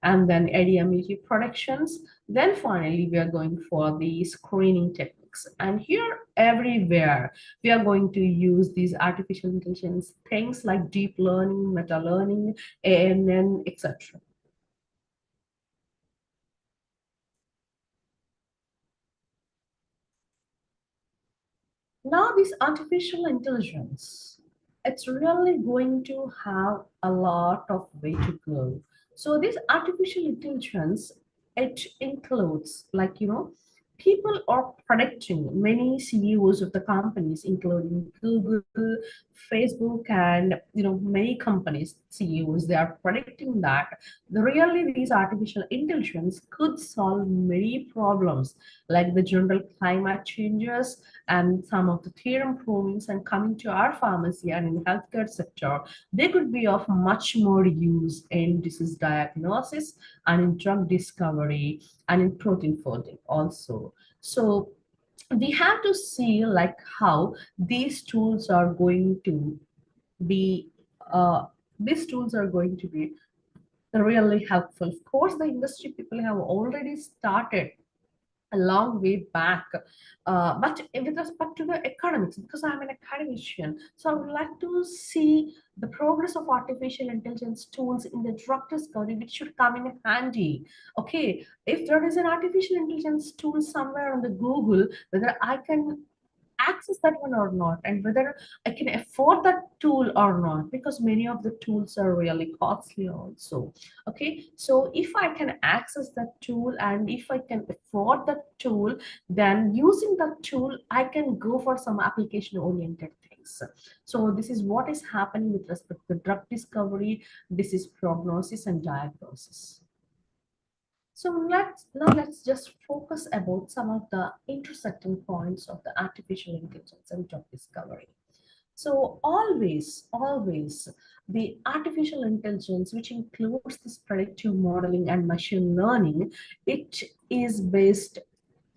and then ADMET productions. Then finally, we are going for the screening techniques. And here, everywhere, we are going to use these artificial intelligence things like deep learning, meta learning, ANN, etc. Now, this artificial intelligence, it's really going to have a lot of way to go. So this artificial intelligence, it includes, like, people are predicting, many CEOs of the companies, including Google, Facebook, and many companies CEOs, they are predicting that really these artificial intelligence could solve many problems, like the general climate changes and some of the theorem provings. And coming to our pharmacy and in healthcare sector, they could be of much more use in disease diagnosis, and in drug discovery, and in protein folding also. So we have to see like how these tools are going to be uh, these tools are going to be really helpful. Of course, the industry people have already started a long way back. But with respect to the academics, because I'm an academician, so I would like to see the progress of artificial intelligence tools in the drug discovery, which should come in handy. Okay, if there is an artificial intelligence tool somewhere on the Google, whether I can access that one or not, and whether I can afford that tool or not, because many of the tools are really costly also. Okay, so if I can access that tool and if I can afford that tool, then using that tool, I can go for some application oriented things. So this is what is happening with respect to drug discovery, disease prognosis, and diagnosis. So let's just focus about some of the intersecting points of the artificial intelligence and drug discovery. So always, the artificial intelligence, which includes this predictive modeling and machine learning, it is based,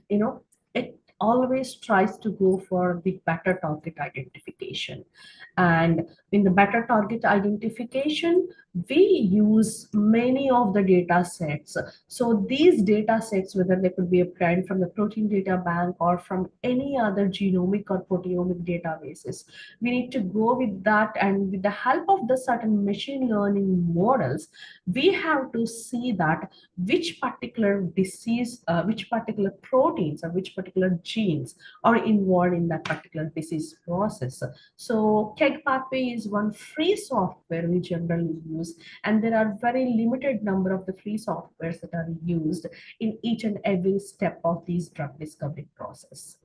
you know, it always tries to go for the better target identification. And in the better target identification, we use many of the data sets. So these data sets, whether they could be obtained from the protein data bank or from any other genomic or proteomic databases, we need to go with that, and with the help of the certain machine learning models, we have to see that which particular disease, which particular proteins or which particular genes are involved in that particular disease process. So Keg Pathway is one free software we generally use, and there are very limited number of the free softwares that are used in each and every step of these drug discovery process.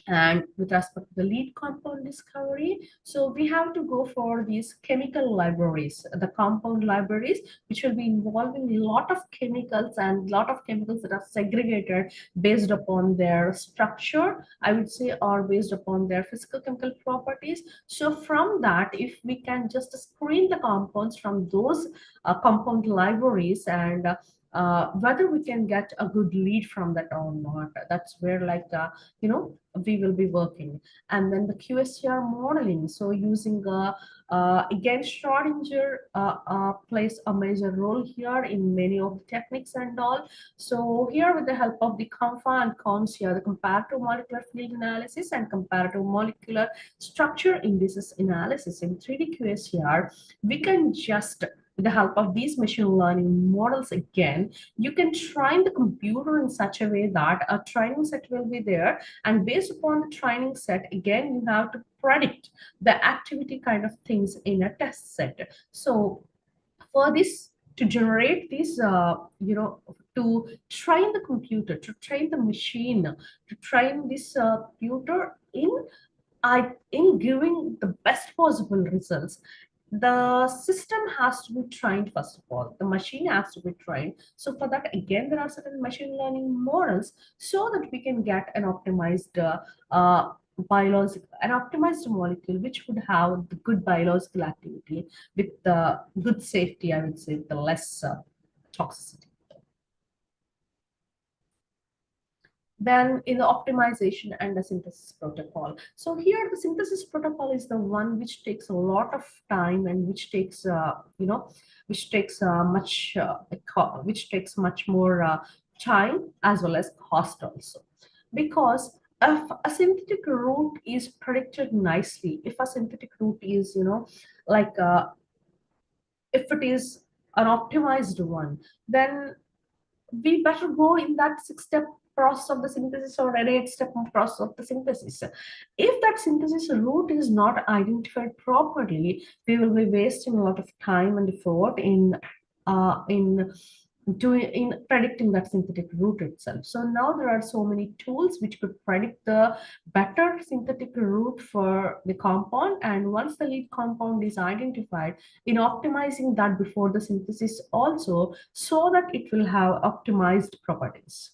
And with respect to the lead compound discovery, so we have to go for these chemical libraries, the compound libraries, which will be involving a lot of chemicals, and a lot of chemicals that are segregated based upon their structure, I would say, or based upon their physical chemical properties. So from that, if we can just screen the compounds from those compound libraries, and whether we can get a good lead from that or not, that's where like we will be working. And then the QSTR modeling, so using again Schrodinger plays a major role here in many of the techniques and all. So here, with the help of the COMFA and COMS here, the comparative molecular field analysis and comparative molecular structure indices analysis in 3D QSTR, we can just, with the help of these machine learning models, again, you can train the computer in such a way that a training set will be there, and based upon the training set, again, you have to predict the activity kind of things in a test set. So for this, to generate these, to train the computer, to train the machine, to train this computer in giving the best possible results, the system has to be trained. First of all, the machine has to be trained. So for that, again, there are certain machine learning models, so that we can get an optimized biological, an optimized molecule which would have the good biological activity with the good safety, I would say, the less toxicity. Then in the optimization and the synthesis protocol. So here the synthesis protocol is the one which takes a lot of time, and which takes which takes much more time as well as cost also. Because if a synthetic route is predicted nicely, if a synthetic route is like if it is an optimized one, then we better go in that 6-step process of the synthesis, or an 8-step process of the synthesis. If that synthesis route is not identified properly, we will be wasting a lot of time and effort in predicting that synthetic route itself. So now there are so many tools which could predict the better synthetic route for the compound, and once the lead compound is identified, in optimizing that before the synthesis also, so that it will have optimized properties.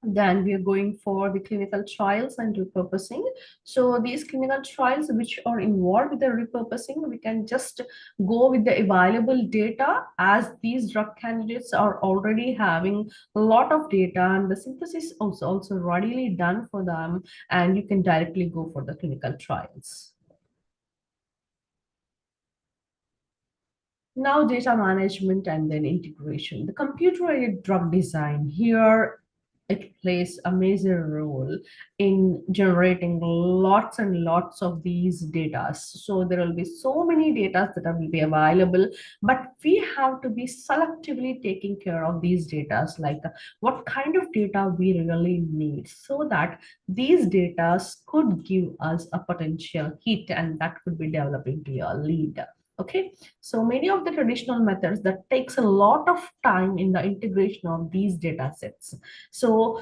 Then we are going for the clinical trials and repurposing. So these clinical trials which are involved with the repurposing, we can just go with the available data, as these drug candidates are already having a lot of data, and the synthesis is also readily done for them, and you can directly go for the clinical trials. Now, data management and then integration. The computer-aided drug design here, it plays a major role in generating lots and lots of these data. So there will be so many data that will be available, but we have to be selectively taking care of these data, like what kind of data we really need, so that these data could give us a potential hit, and that could be developed into a lead. Okay, so many of the traditional methods that takes a lot of time in the integration of these data sets. So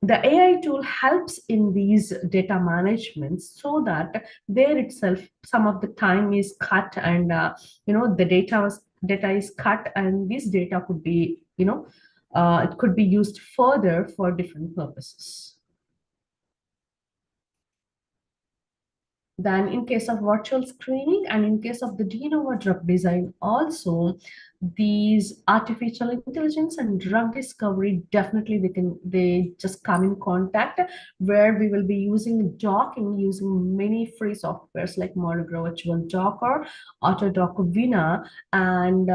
the AI tool helps in these data managements, so that there itself some of the time is cut, and the data is cut, and this data could be it could be used further for different purposes. Then in case of virtual screening and in case of the de novo drug design also, these artificial intelligence and drug discovery, definitely they just come in contact, where we will be using docking using many free softwares like Monica Virtual Docker, Autodoc Vina, and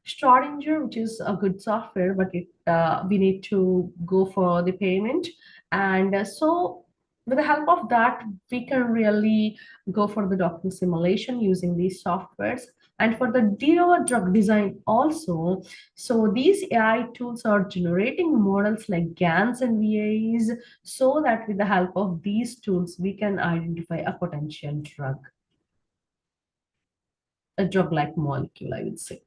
Schrodinger, which is a good software, but we need to go for the payment. And so with the help of that, we can really go for the docking simulation using these softwares. And for the de novo drug design also, so these AI tools are generating models like GANs and VAs, so that with the help of these tools, we can identify a potential drug, a drug-like molecule, I would say.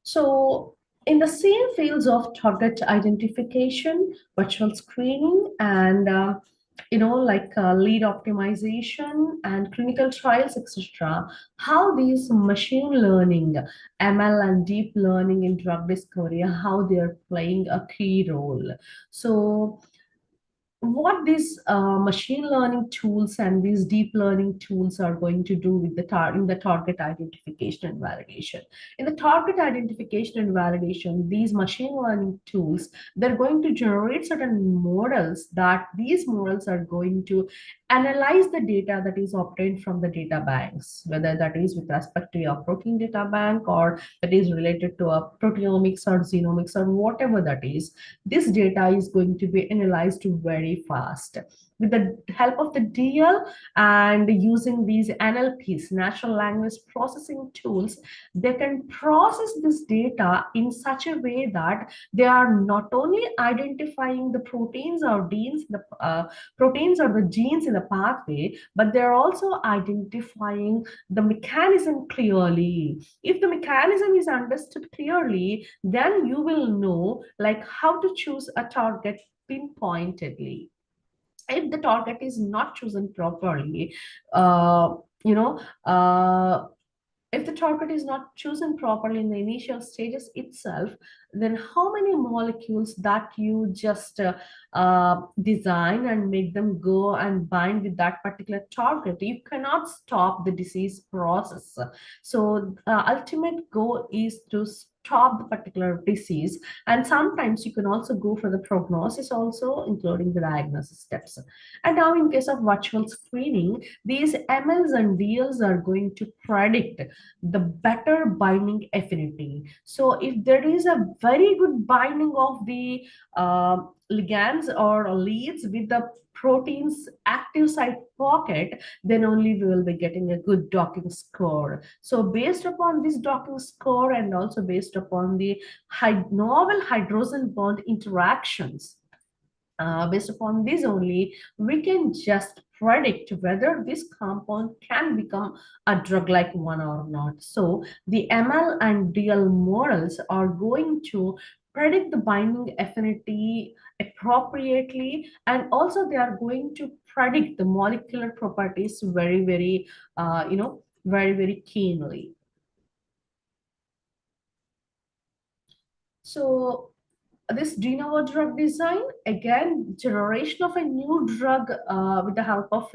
So in the same fields of target identification, virtual screening, and lead optimization and clinical trials, etc., how these machine learning, ML and deep learning in drug discovery, how they are playing a key role. So what these machine learning tools and these deep learning tools are going to do with in the target identification and validation. In the target identification and validation, these machine learning tools, they're going to generate certain models, that these models are going to analyze the data that is obtained from the data banks, whether that is with respect to a protein data bank or that is related to a proteomics or genomics or whatever that is. This data is going to be analyzed very fast. With the help of the DL and using these NLPs, natural language processing tools, they can process this data in such a way that they are not only identifying the proteins or proteins or the genes in the pathway, but they're also identifying the mechanism clearly. If the mechanism is understood clearly, then you will know like how to choose a target pinpointedly. If the target is not chosen properly, uh, you know if the target is not chosen properly in the initial stages itself, then how many molecules that you just design and make them go and bind with that particular target, you cannot stop the disease process. So ultimate goal is to stop the particular disease. And sometimes you can also go for the prognosis also, including the diagnosis steps. And now in case of virtual screening, these MLs and DLs are going to predict the better binding affinity. So if there is a very good binding of the ligands or leads with the protein's active site pocket, then only we will be getting a good docking score. So based upon this docking score and also based upon the novel hydrogen bond interactions, based upon this only, we can just predict whether this compound can become a drug-like one or not. So the ML and DL models are going to predict the binding affinity appropriately, and also they are going to predict the molecular properties very, very, very, very keenly. So this de novo drug design, again, generation of a new drug with the help of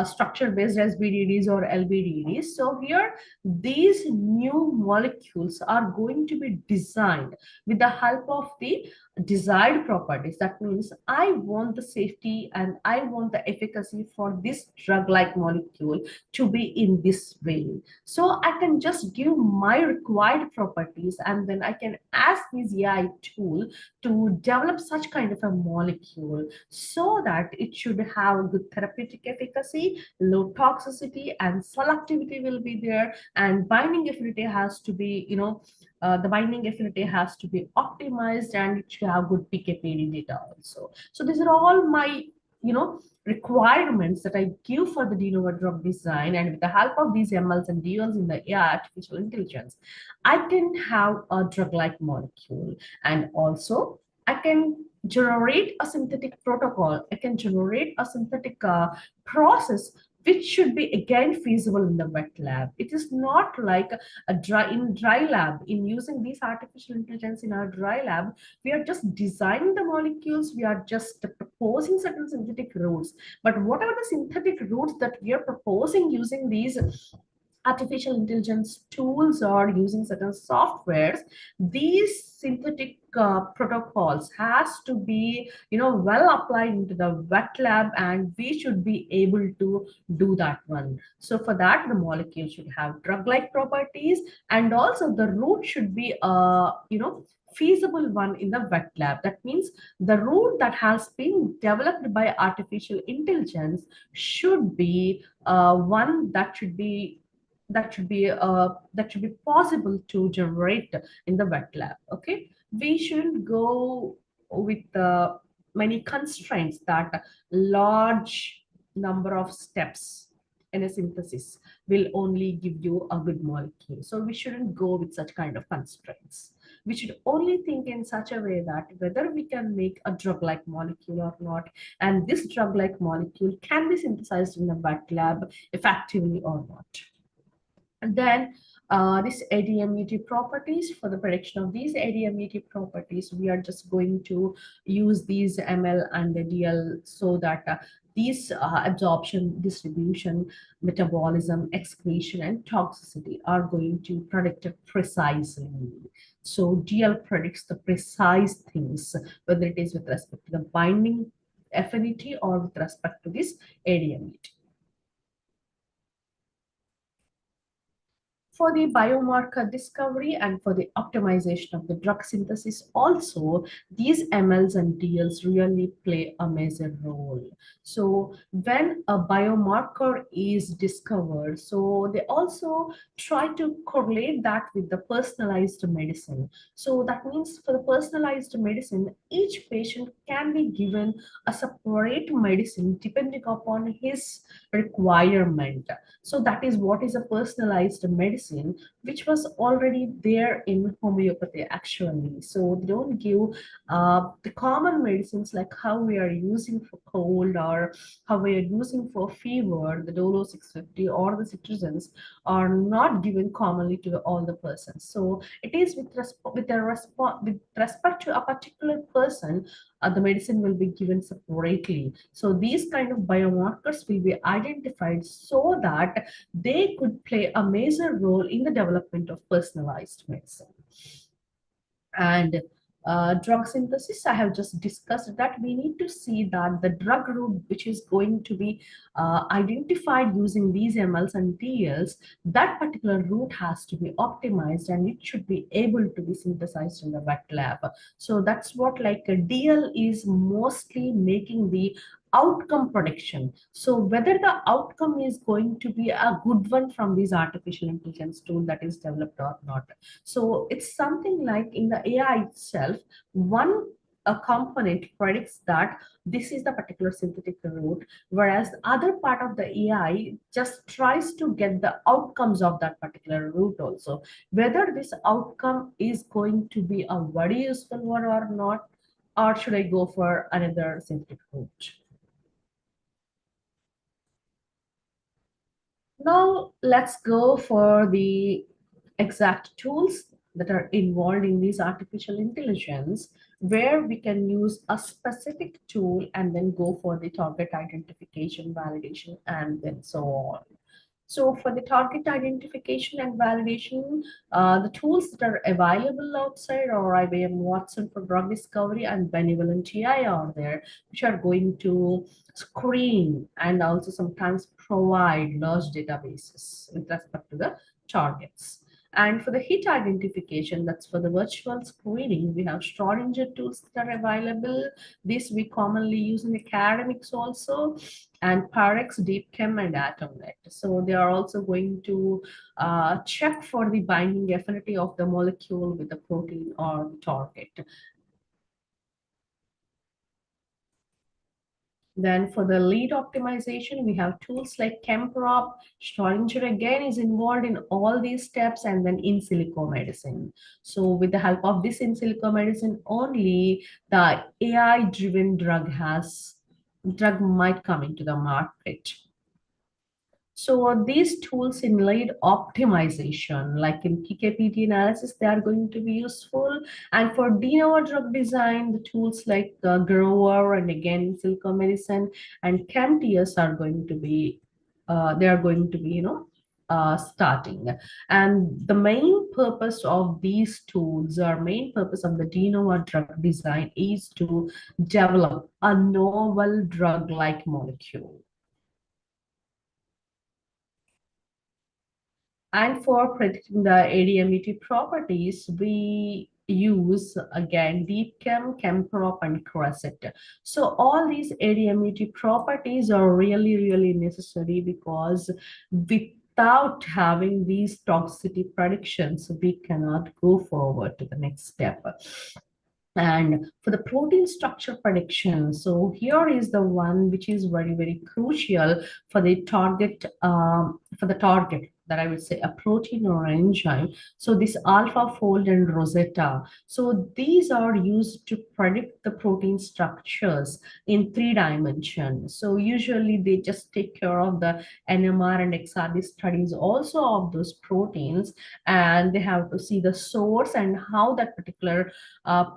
structure-based SBDDs or LBDDs. So here, these new molecules are going to be designed with the help of the desired properties. That means I want the safety and I want the efficacy for this drug-like molecule to be in this way. So I can just give my required properties, and then I can ask this AI tool to develop such kind of a molecule so that it should have good therapeutic efficacy, low toxicity, and selectivity will be there, and binding affinity has to be, the binding affinity has to be optimized, and it should have good PK/PD data also. So these are all my, requirements that I give for the de novo drug design. And with the help of these MLs and DLs in the AI artificial intelligence, I can have a drug-like molecule. And also I can generate a synthetic protocol. I can generate a synthetic process which should be again feasible in the wet lab. It is not like a dry lab. In using these artificial intelligence in our dry lab, we are just designing the molecules, we are just proposing certain synthetic routes. But what are the synthetic routes that we are proposing using these artificial intelligence tools or using certain softwares? These synthetic protocols has to be, well applied into the wet lab, and we should be able to do that one. So for that, the molecule should have drug-like properties, and also the route should be feasible one in the wet lab. That means the route that has been developed by artificial intelligence should be one that should be possible to generate in the wet lab. Okay, we shouldn't go with many constraints that large number of steps in a synthesis will only give you a good molecule. So we shouldn't go with such kind of constraints. We should only think in such a way that whether we can make a drug-like molecule or not, and this drug-like molecule can be synthesized in a wet lab effectively or not. And then this ADMET properties, for the prediction of these ADMET properties, we are just going to use these ML and the DL so that these absorption, distribution, metabolism, excretion, and toxicity are going to predict it precisely. So DL predicts the precise things, whether it is with respect to the binding affinity or with respect to this ADMET. For the biomarker discovery and for the optimization of the drug synthesis also, these MLs and DLs really play a major role. So when a biomarker is discovered, so they also try to correlate that with the personalized medicine. So that means for the personalized medicine, each patient can be given a separate medicine depending upon his requirement. So that is what is a personalized medicine, which was already there in homeopathy actually. So they don't give the common medicines like how we are using for cold or how we are using for fever, the Dolo 650 or the citizens are not given commonly to all the persons. So it is with respect to a particular person, the medicine will be given separately. So these kind of biomarkers will be identified so that they could play a major role in the development of personalized medicine. And drug synthesis, I have just discussed that we need to see that the drug route which is going to be identified using these MLs and DLs, that particular route has to be optimized and it should be able to be synthesized in the wet lab. So that's what like a DL is mostly making the outcome prediction. So whether the outcome is going to be a good one from this artificial intelligence tool that is developed or not. So it's something like in the AI itself, one a component predicts that this is the particular synthetic route, whereas the other part of the AI just tries to get the outcomes of that particular route also. Whether this outcome is going to be a very useful one or not, or should I go for another synthetic route? Now let's go for the exact tools that are involved in these artificial intelligence, where we can use a specific tool and then go for the target identification, validation, and then so on. So for the target identification and validation, the tools that are available outside are IBM Watson for drug discovery and Benevolent AI are there, which are going to screen and also sometimes provide large databases with respect to the targets. And for the hit identification, that's for the virtual screening, we have Schrodinger tools that are available. This we commonly use in academics also, and Parex, DeepChem, and AtomNet. So they are also going to check for the binding affinity of the molecule with the protein or the target. Then for the lead optimization, we have tools like ChemProp. Schrodinger again is involved in all these steps, and then in silico medicine. So with the help of this in silico medicine only, the AI-driven drug might come into the market. So these tools in lead optimization, like in PKPD analysis, they are going to be useful. And for de novo drug design, the tools like Grover and again Silico Medicine and ChemTS are going to be, they are going to be, starting. And the main purpose of these tools, or main purpose of the de novo drug design, is to develop a novel drug-like molecule. And for predicting the ADMET properties, we use again b.pharm, m.pharm, and Crescent. So all these ADMET properties are really, really necessary, because without having these toxicity predictions, we cannot go forward to the next step. And for the protein structure prediction, so here is the one which is very, very crucial for the target, that I would say a protein or enzyme. So this alpha fold and Rosetta. So these are used to predict the protein structures in 3 dimensions. So usually they just take care of the NMR and XRD studies also of those proteins, and they have to see the source and how that particular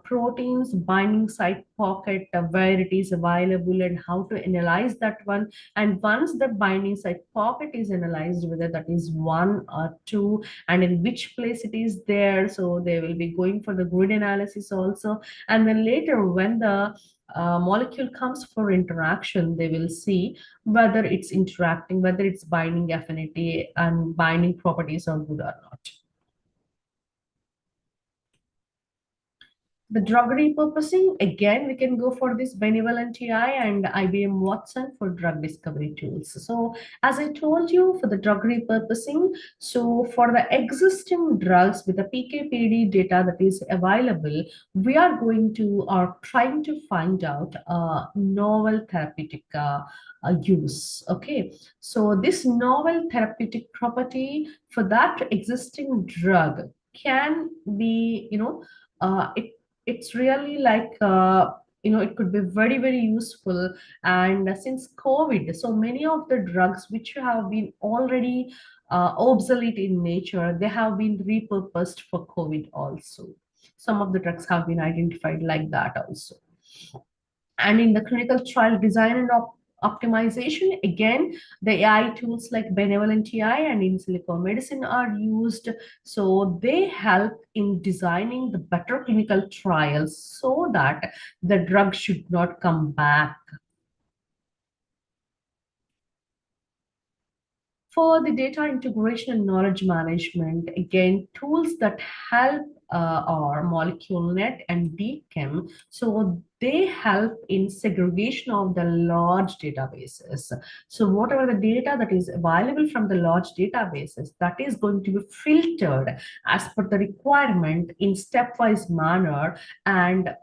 proteins binding site pocket, where it is available, and how to analyze that one. And once the binding site pocket is analyzed, whether that is 1 or 2 and in which place it is there, so they will be going for the grid analysis also. And then later, when the molecule comes for interaction, they will see whether it's interacting, whether its binding affinity and binding properties are good or not. The drug repurposing, again, we can go for this benevolent AI and IBM Watson for drug discovery tools. So as I told you, for the drug repurposing, so for the existing drugs with the PKPD data that is available, we are going to, or trying to find out a novel therapeutic use. Okay, so this novel therapeutic property for that existing drug can be, it's really like, it could be very, very useful. And since COVID, so many of the drugs which have been already obsolete in nature, they have been repurposed for COVID also. Some of the drugs have been identified like that also. And in the clinical trial design and optimization, again, the AI tools like benevolent AI and in silico medicine are used. So they help in designing the better clinical trials so that the drug should not come back. For the data integration and knowledge management, again, tools that help are MoleculeNet and DChem. So they help in segregation of the large databases. So whatever the data that is available from the large databases, that is going to be filtered as per the requirement in stepwise manner. And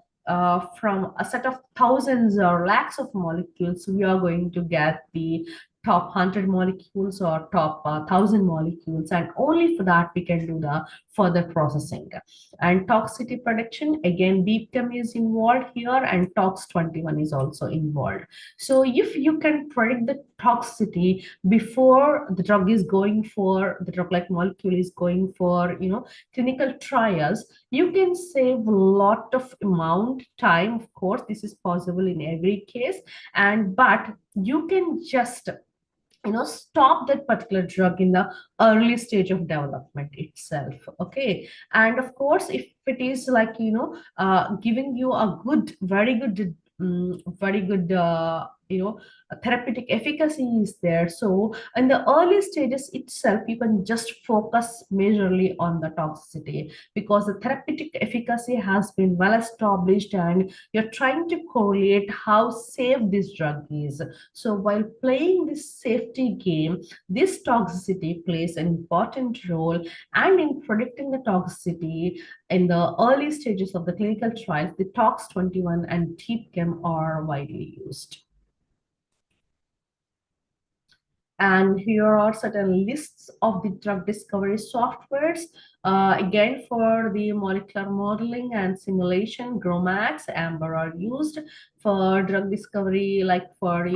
from a set of thousands or lakhs of molecules, we are going to get the top 100 molecules or top 1000 molecules, and only for that we can do the further processing. And toxicity prediction, again, b.pharm is involved here, and tox 21 is also involved. So if you can predict the toxicity before the drug is going for, the drug like molecule is going for, clinical trials, you can save a lot of amount time. Of course, this is possible in every case, and but you can just stop that particular drug in the early stage of development itself. Okay, and of course, if it is like, giving you a good, very good, very good, therapeutic efficacy is there. So in the early stages itself, you can just focus majorly on the toxicity, because the therapeutic efficacy has been well established, and you're trying to correlate how safe this drug is. So while playing this safety game, this toxicity plays an important role. And in predicting the toxicity in the early stages of the clinical trials, the tox 21 and DChem are widely used. And here are certain lists of the drug discovery softwares. Again, for the molecular modeling and simulation, GROMACS, AMBER are used. For drug discovery, like for,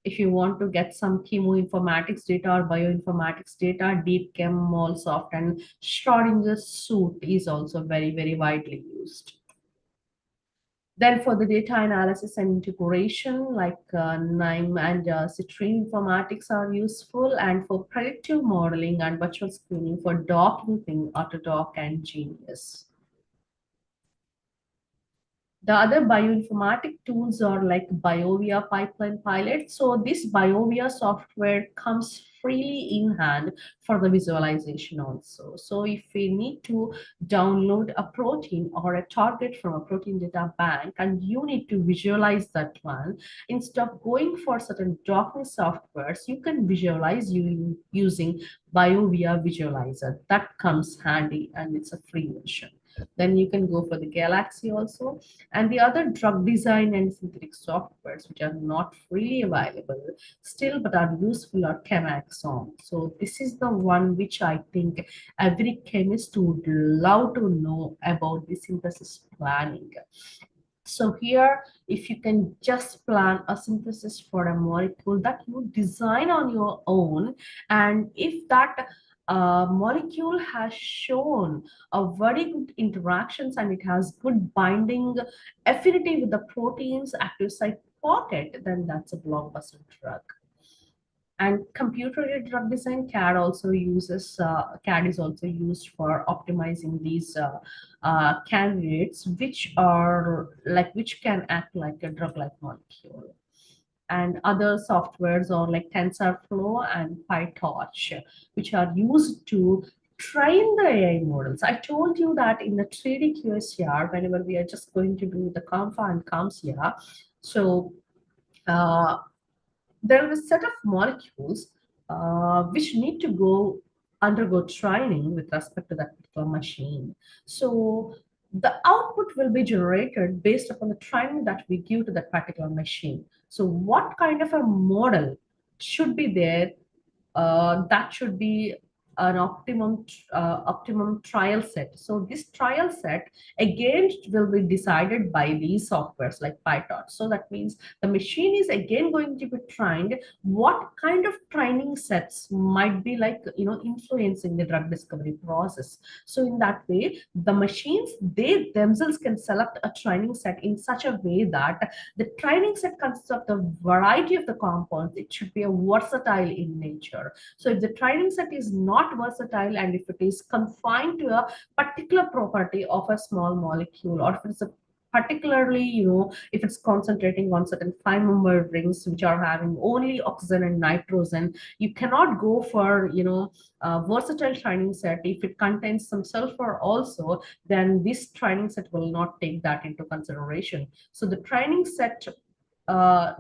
if you want to get some chemoinformatics data or bioinformatics data, DeepChem, MolSoft, and Schrodinger's suite is also very, very widely used. Then for the data analysis and integration, like NIME and Citrine informatics are useful, and for predictive modeling and virtual screening for docking, Autodoc and Genius. The other bioinformatic tools are like BioVia Pipeline Pilot. So this BioVia software comes freely in hand for the visualization also. So if we need to download a protein or a target from a protein data bank and you need to visualize that one, instead of going for certain docking softwares, you can visualize using BioVia Visualizer. That comes handy and it's a free version. Then you can go for the Galaxy also, and the other drug design and synthetic softwares which are not freely available still but are useful are Chemaxon. So this is the one which I think every chemist would love to know about the synthesis planning. So here, if you can just plan a synthesis for a molecule that you design on your own, and if that molecule has shown a very good interactions and it has good binding affinity with the protein's active site pocket, then that's a blockbuster drug. And computer-aided drug design, CAD is also used for optimizing these candidates, which can act like a drug-like molecule. And other softwares are like TensorFlow and PyTorch, which are used to train the AI models. I told you that in the 3D QSR, whenever we are just going to do the COMFA and COMSIA, so there is a set of molecules which need to undergo training with respect to that particular machine. So the output will be generated based upon the training that we give to that particular machine. So what kind of a model should be there? That should be an optimum trial set. So this trial set again will be decided by these softwares like PyTorch. So that means the machine is again going to be trained what kind of training sets might be like influencing the drug discovery process. So in that way, the machines, they themselves can select a training set in such a way that the training set consists of the variety of the compounds. It should be a versatile in nature. So if the training set is not versatile, and if it is confined to a particular property of a small molecule, or if it's a particularly, if it's concentrating on certain 5-member rings which are having only oxygen and nitrogen, you cannot go for, a versatile training set. If it contains some sulfur also, then this training set will not take that into consideration. So the training set,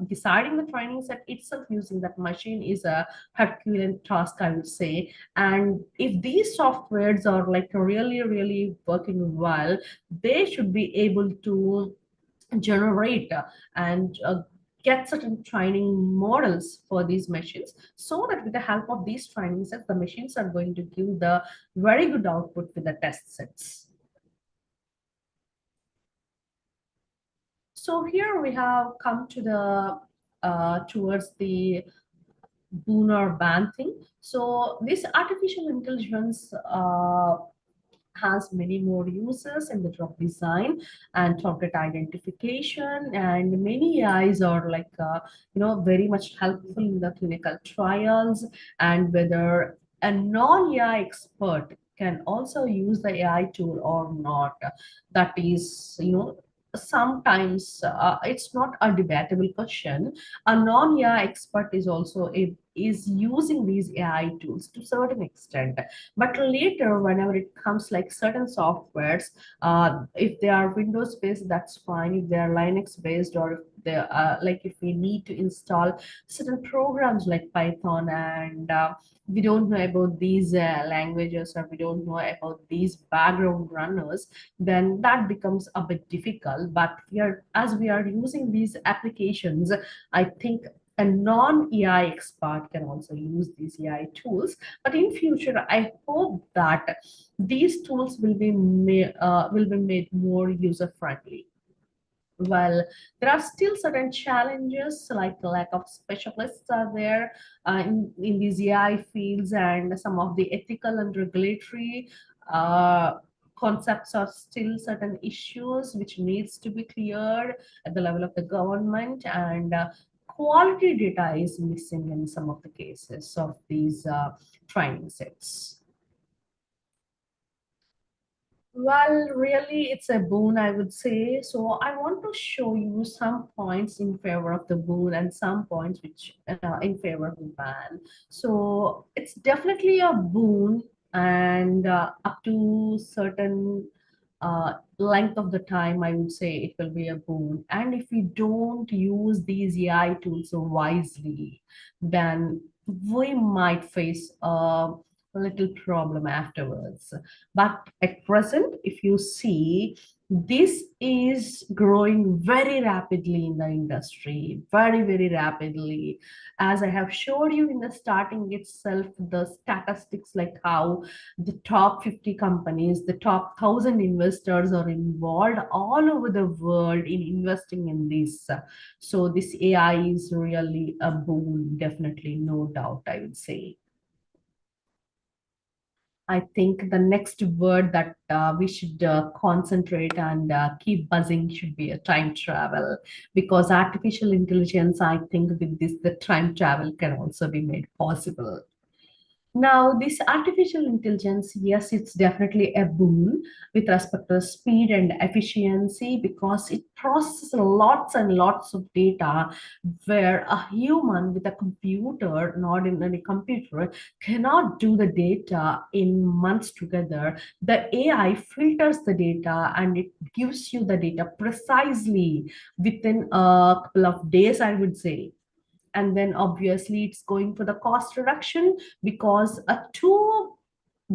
deciding the training set itself using that machine is a Herculean task, I would say. And if these softwares are like really, really working well, they should be able to generate and get certain training models for these machines, so that with the help of these training sets, the machines are going to give the very good output with the test sets. So here we have come to the towards the Boon or Ban thing. So this artificial intelligence has many more users in the drug design and target identification, and many AIs are like very much helpful in the clinical trials. And whether a non-AI expert can also use the AI tool or not, that is, sometimes it's not a debatable question. A non-AI expert is also is using these AI tools to certain extent, but later, whenever it comes like certain softwares, if they are Windows based, that's fine. If they are Linux based, or if they like if we need to install certain programs like Python, and we don't know about these languages, or we don't know about these background runners, then that becomes a bit difficult. But as we are using these applications, I think a non-AI expert can also use these AI tools. But in future, I hope that these tools will be made more user friendly. Well, there are still certain challenges like lack of specialists are there in these AI fields, and some of the ethical and regulatory uh, concepts are still certain issues which needs to be cleared at the level of the government, and quality data is missing in some of the cases of these training sets. Well, really, it's a boon, I would say. So I want to show you some points in favor of the boon and some points which in favor of the ban. So it's definitely a boon, and up to certain length of the time, I would say it will be a boon. And if we don't use these AI tools so wisely, then we might face a little problem afterwards. But at present, if you see, this is growing very rapidly in the industry, very, very rapidly. As I have showed you in the starting itself, the statistics like how the top 50 companies, the top 1,000 investors are involved all over the world in investing in this. So this AI is really a boon, definitely, no doubt, I would say. I think the next word that we should concentrate and keep buzzing should be a time travel, because artificial intelligence, I think with this, the time travel can also be made possible. Now, this artificial intelligence, yes, it's definitely a boon with respect to speed and efficiency, because it processes lots and lots of data where a human with a computer, not in any computer, cannot do the data in months together. The AI filters the data and it gives you the data precisely within a couple of days, I would say. And then obviously it's going for the cost reduction, because a $2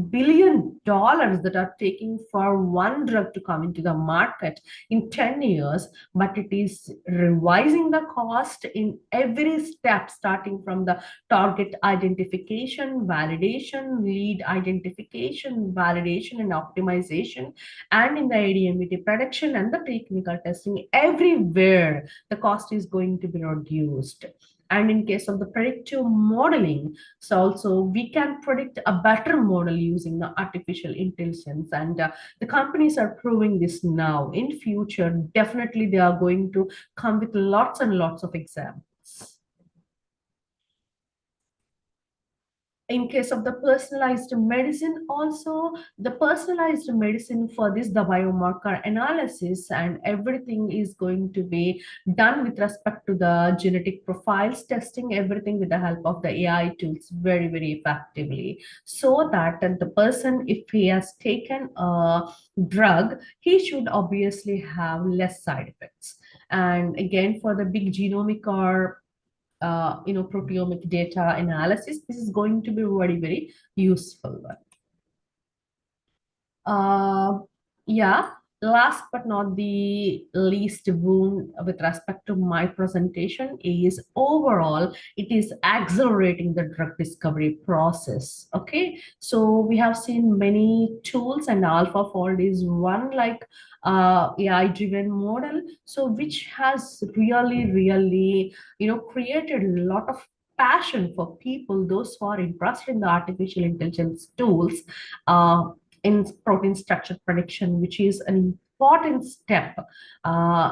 billion that are taking for one drug to come into the market in 10 years, but it is revising the cost in every step, starting from the target identification, validation, lead identification, validation, and optimization, and in the ADMET production and the technical testing. Everywhere the cost is going to be reduced. And in case of the predictive modeling, so also we can predict a better model using the artificial intelligence, and the companies are proving this now. In future, definitely they are going to come with lots and lots of examples. In case of the personalized medicine, also the personalized medicine for this, the biomarker analysis and everything is going to be done with respect to the genetic profiles testing, everything with the help of the AI tools very, very effectively, so that the person, if he has taken a drug, he should obviously have less side effects. And again, for the big genomic or proteomic data analysis, this is going to be very, very useful. Uh, yeah, last but not the least, boon with respect to my presentation is overall, it is accelerating the drug discovery process. Okay, so we have seen many tools, and AlphaFold is one like AI-driven model, so which has really, really, created a lot of passion for people, those who are interested in the artificial intelligence tools. Uh, in protein structure prediction, which is an important step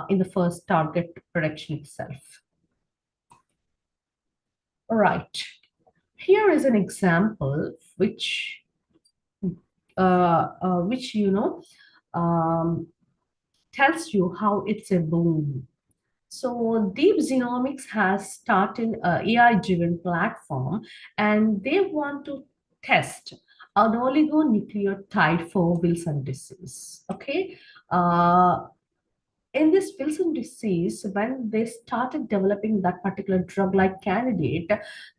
in the first target prediction itself. All right, here is an example which tells you how it's a boom. So Deep Genomics has started a AI-driven platform, and they want to test an oligonucleotide for Wilson disease. Okay. In this Wilson disease, when they started developing that particular drug-like candidate,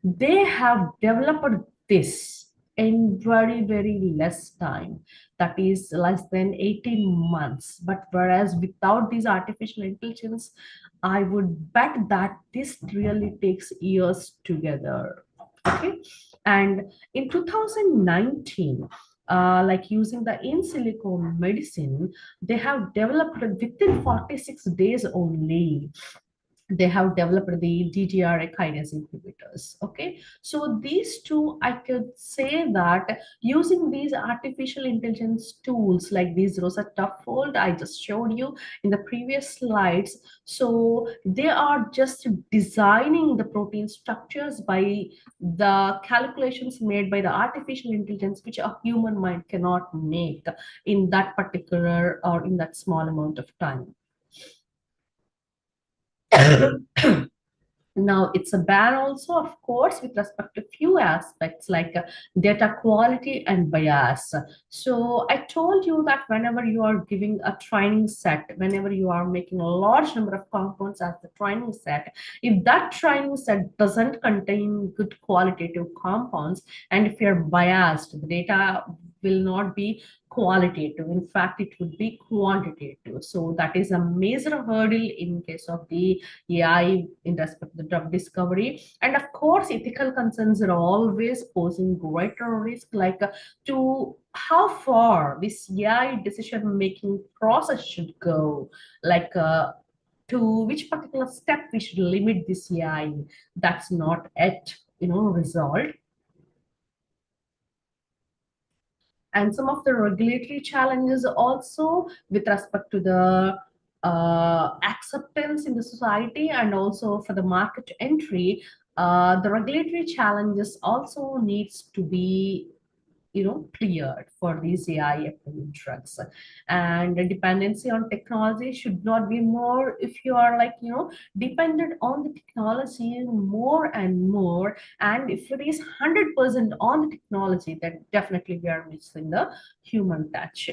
they have developed this in very, very less time. That is less than 18 months. But whereas without these artificial intelligence, I would bet that this really takes years together. Okay. And in 2019, like using the in silico medicine, they have developed within 46 days only, they have developed the DDR kinase inhibitors. Okay, so these two, I could say that using these artificial intelligence tools like these Rosetta Fold I just showed you in the previous slides, so they are just designing the protein structures by the calculations made by the artificial intelligence, which a human mind cannot make in that particular or in that small amount of time. Now, it's a ban also, of course, with respect to few aspects like data quality and bias. So I told you that whenever you are giving a training set, whenever you are making a large number of compounds as the training set, if that training set doesn't contain good qualitative compounds, and if you're biased, the data will not be qualitative. In fact, it would be quantitative. So that is a major hurdle in case of the AI in respect to the drug discovery. And of course, ethical concerns are always posing greater risk, like to how far this AI decision making process should go, like to which particular step we should limit this AI. That's not yet, resolved. And some of the regulatory challenges also with respect to the acceptance in the society and also for the market entry, the regulatory challenges also needs to be cleared for these AI approved drugs. And the dependency on technology should not be more if you are like dependent on the technology more and more, and if it is 100% on the technology, then definitely we are missing the human touch.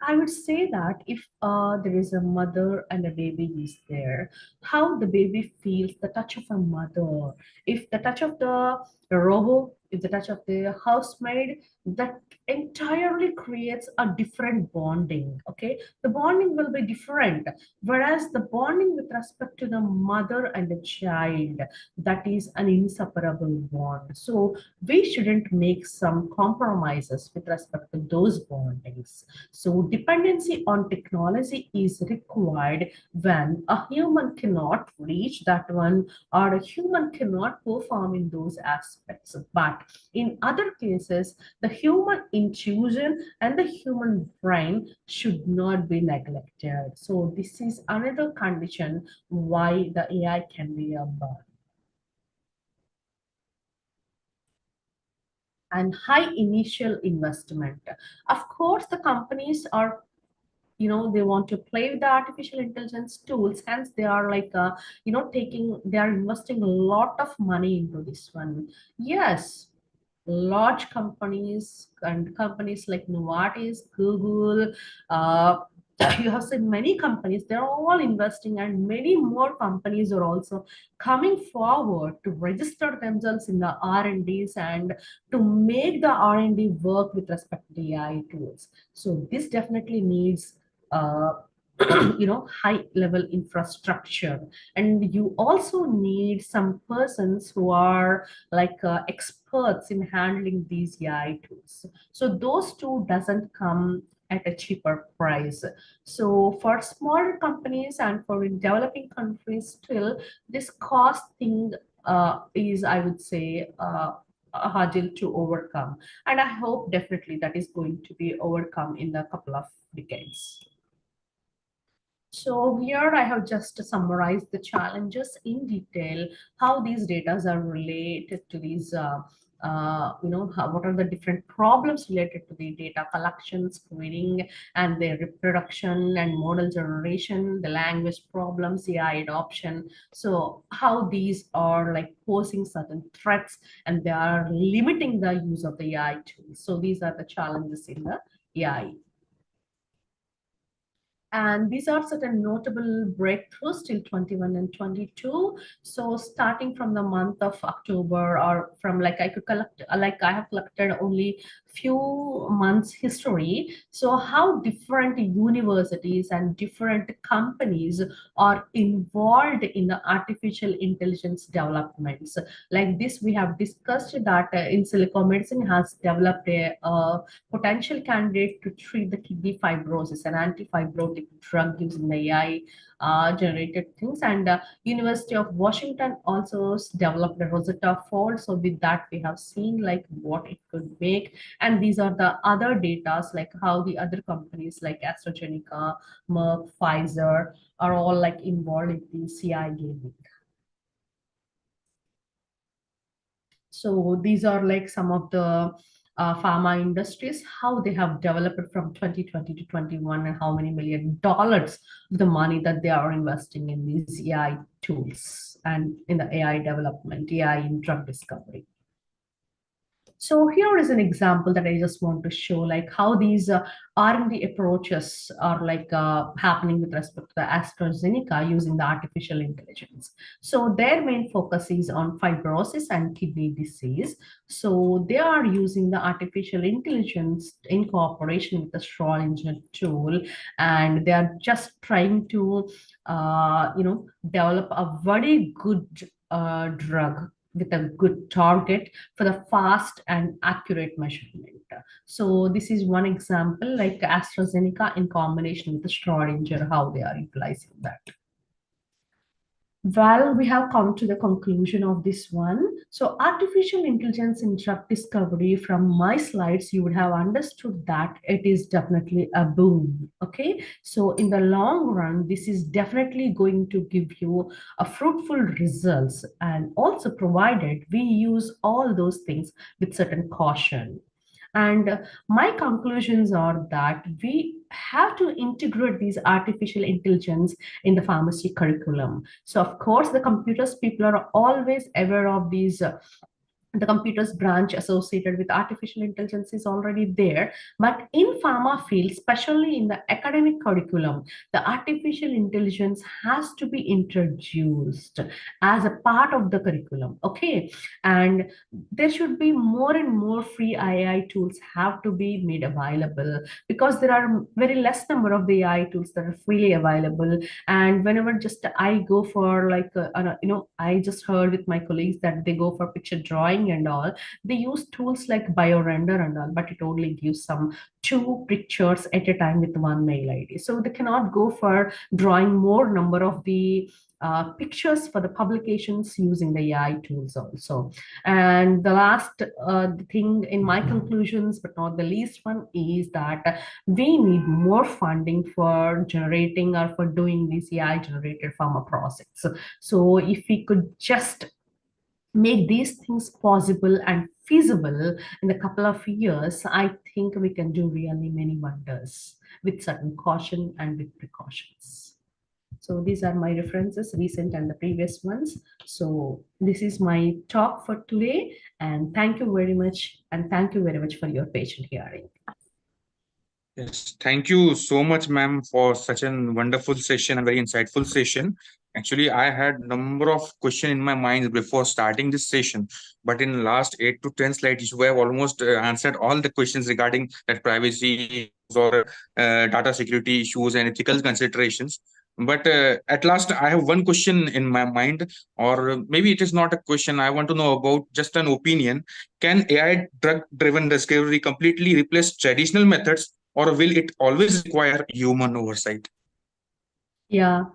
I would say that if there is a mother and a baby is there, how the baby feels the touch of a mother, if the touch of the robot, if the touch of the housemaid, that entirely creates a different bonding. Okay, the bonding will be different, whereas the bonding with respect to the mother and the child, that is an inseparable bond. So we shouldn't make some compromises with respect to those bondings. So dependency on technology is required when a human cannot reach that one or a human cannot perform in those aspects. But in other cases, the human intuition and the human brain should not be neglected. So this is another condition why the AI can be a burn. And high initial investment. Of course, the companies are they want to play with the artificial intelligence tools, hence they are like they are investing a lot of money into this one. Yes, large companies and companies like Novartis, Google, uh, you have seen many companies, they're all investing, and many more companies are also coming forward to register themselves in the R&Ds and to make the R&D work with respect to the AI tools. So this definitely needs uh, high level infrastructure, and you also need some persons who are like experts in handling these AI tools. So those two doesn't come at a cheaper price. So for smaller companies and for in developing countries, still this cost thing is, I would say, a hurdle to overcome. And I hope definitely that is going to be overcome in a couple of decades. So here I have just summarized the challenges in detail, how these data are related to these, what are the different problems related to the data collection, screening, and their reproduction and model generation, the language problems, AI adoption. So how these are like posing certain threats and they are limiting the use of the AI tools. So these are the challenges in the AI. And these are certain notable breakthroughs till 21 and 22. So starting from the month of October, or from like I could collect, like I have collected only few months history. So how different universities and different companies are involved in the artificial intelligence developments. Like this, we have discussed that in Silicon Medicine has developed a potential candidate to treat the kidney fibrosis, an anti-fibrotic drug using the AI generated things. And University of Washington also developed a Rosetta Fold. So with that, we have seen like what it could make. And these are the other datas, like how the other companies like AstraZeneca, Merck, Pfizer are all like involved in the CI gaming. So these are like some of the pharma industries, how they have developed from 2020 to 21, and how many $1 million of the money that they are investing in these AI tools and in the AI development, AI in drug discovery. So here is an example that I just want to show, like how these R&D approaches are like happening with respect to the AstraZeneca using the artificial intelligence. So their main focus is on fibrosis and kidney disease. So they are using the artificial intelligence in cooperation with the Schrodinger tool, and they are just trying to, develop a very good drug with a good target for the fast and accurate measurement. So this is one example, like AstraZeneca in combination with the Schrodinger, how they are utilizing that. Well, we have come to the conclusion of this one. So artificial intelligence in drug discovery, from my slides, you would have understood that it is definitely a boom. Okay. So in the long run, this is definitely going to give you a fruitful results, and also provided we use all those things with certain caution. And my conclusions are that we have to integrate these artificial intelligence in the pharmacy curriculum. So, of course, the computers people are always aware of these. The computers branch associated with artificial intelligence is already there, but in pharma field, especially in the academic curriculum, the artificial intelligence has to be introduced as a part of the curriculum. Okay, and there should be more and more free AI tools have to be made available, because there are very less number of the AI tools that are freely available. And whenever just I go for like I just heard with my colleagues that they go for picture drawing and all, they use tools like biorender and all, but it only gives some 2 pictures at a time with one mail ID. So they cannot go for drawing more number of the pictures for the publications using the AI tools also. And the last thing in my conclusions, but not the least one, is that we need more funding for generating or for doing these AI generated pharma projects. So if we could just make these things possible and feasible in a couple of years, I think we can do really many wonders with certain caution and with precautions. So these are my references, recent and the previous ones. So this is my talk for today, and thank you very much. And thank you very much for your patient hearing. Yes, thank you so much, ma'am, for such a wonderful session and very insightful session. Actually, I had number of questions in my mind before starting this session, but in last 8 to 10 slides, you have almost answered all the questions regarding that privacy or data security issues and ethical considerations. But at last, I have one question in my mind, or maybe it is not a question. I want to know about just an opinion. Can AI drug-driven discovery completely replace traditional methods, or will it always require human oversight? Yeah,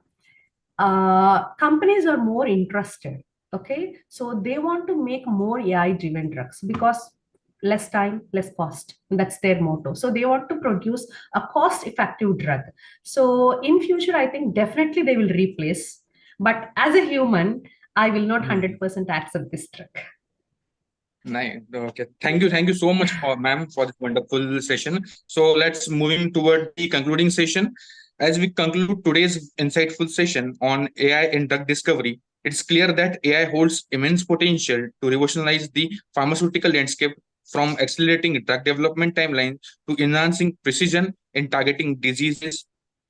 companies are more interested. Okay, so they want to make more AI driven drugs because less time, less cost. That's their motto. So they want to produce a cost effective drug. So in future, I think definitely they will replace. But as a human, I will not 100% accept this drug. Nice. Okay. Thank you so much, ma'am, for this wonderful session. So let's moving toward the concluding session. As we conclude today's insightful session on AI in drug discovery, it's clear that AI holds immense potential to revolutionize the pharmaceutical landscape, from accelerating drug development timelines to enhancing precision in targeting diseases.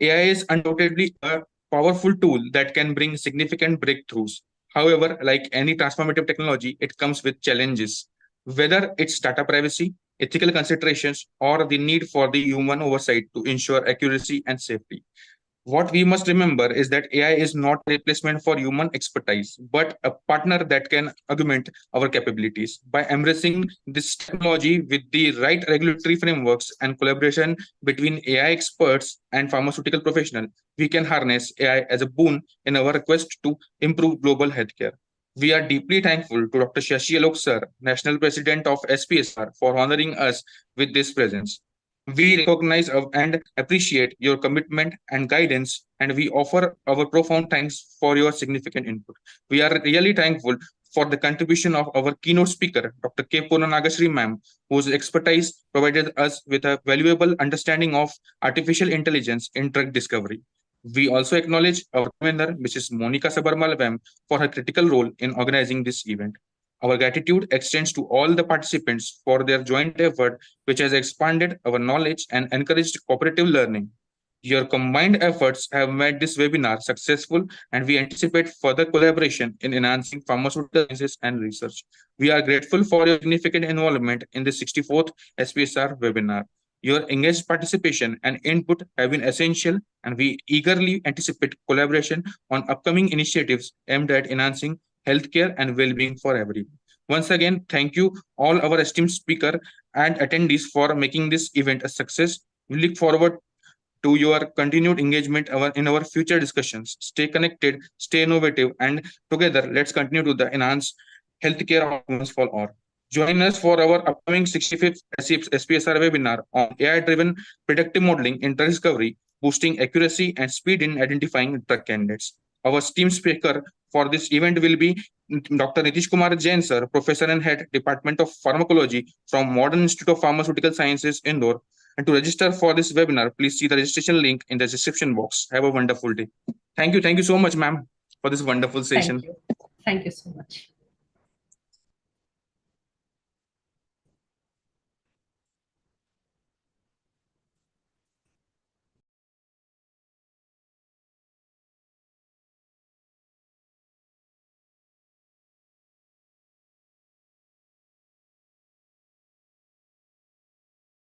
AI is undoubtedly a powerful tool that can bring significant breakthroughs. However, like any transformative technology, it comes with challenges. Whether it's data privacy, ethical considerations, or the need for the human oversight to ensure accuracy and safety. What we must remember is that AI is not a replacement for human expertise, but a partner that can augment our capabilities. By embracing this technology with the right regulatory frameworks and collaboration between AI experts and pharmaceutical professionals, we can harness AI as a boon in our quest to improve global healthcare. We are deeply thankful to Dr. Shashi Alok Sir, National President of SPSR, for honoring us with this presence. We recognize and appreciate your commitment and guidance, and we offer our profound thanks for your significant input. We are really thankful for the contribution of our keynote speaker, Dr. K. Purna Nagasree ma'am, whose expertise provided us with a valuable understanding of artificial intelligence in drug discovery. We also acknowledge our convener, Mrs. Monika Sabharwal ma'am, for her critical role in organizing this event. Our gratitude extends to all the participants for their joint effort, which has expanded our knowledge and encouraged cooperative learning. Your combined efforts have made this webinar successful, and we anticipate further collaboration in enhancing pharmaceutical sciences and research. We are grateful for your significant involvement in the 64th SPSR webinar. Your engaged participation and input have been essential, and we eagerly anticipate collaboration on upcoming initiatives aimed at enhancing healthcare and well-being for everyone. Once again, thank you all our esteemed speaker and attendees for making this event a success. We look forward to your continued engagement in our future discussions. Stay connected, stay innovative, and together let's continue to the enhance healthcare outcomes for all. Join us for our upcoming 65th SPSR webinar on AI-driven predictive modeling in drug discovery, boosting accuracy and speed in identifying drug candidates. Our team speaker for this event will be Dr. Nitish Kumar Jain, sir, Professor and Head, Department of Pharmacology from Modern Institute of Pharmaceutical Sciences, Indore. And to register for this webinar, please see the registration link in the description box. Have a wonderful day. Thank you. Thank you so much, ma'am, for this wonderful Thank session. you. Thank you so much.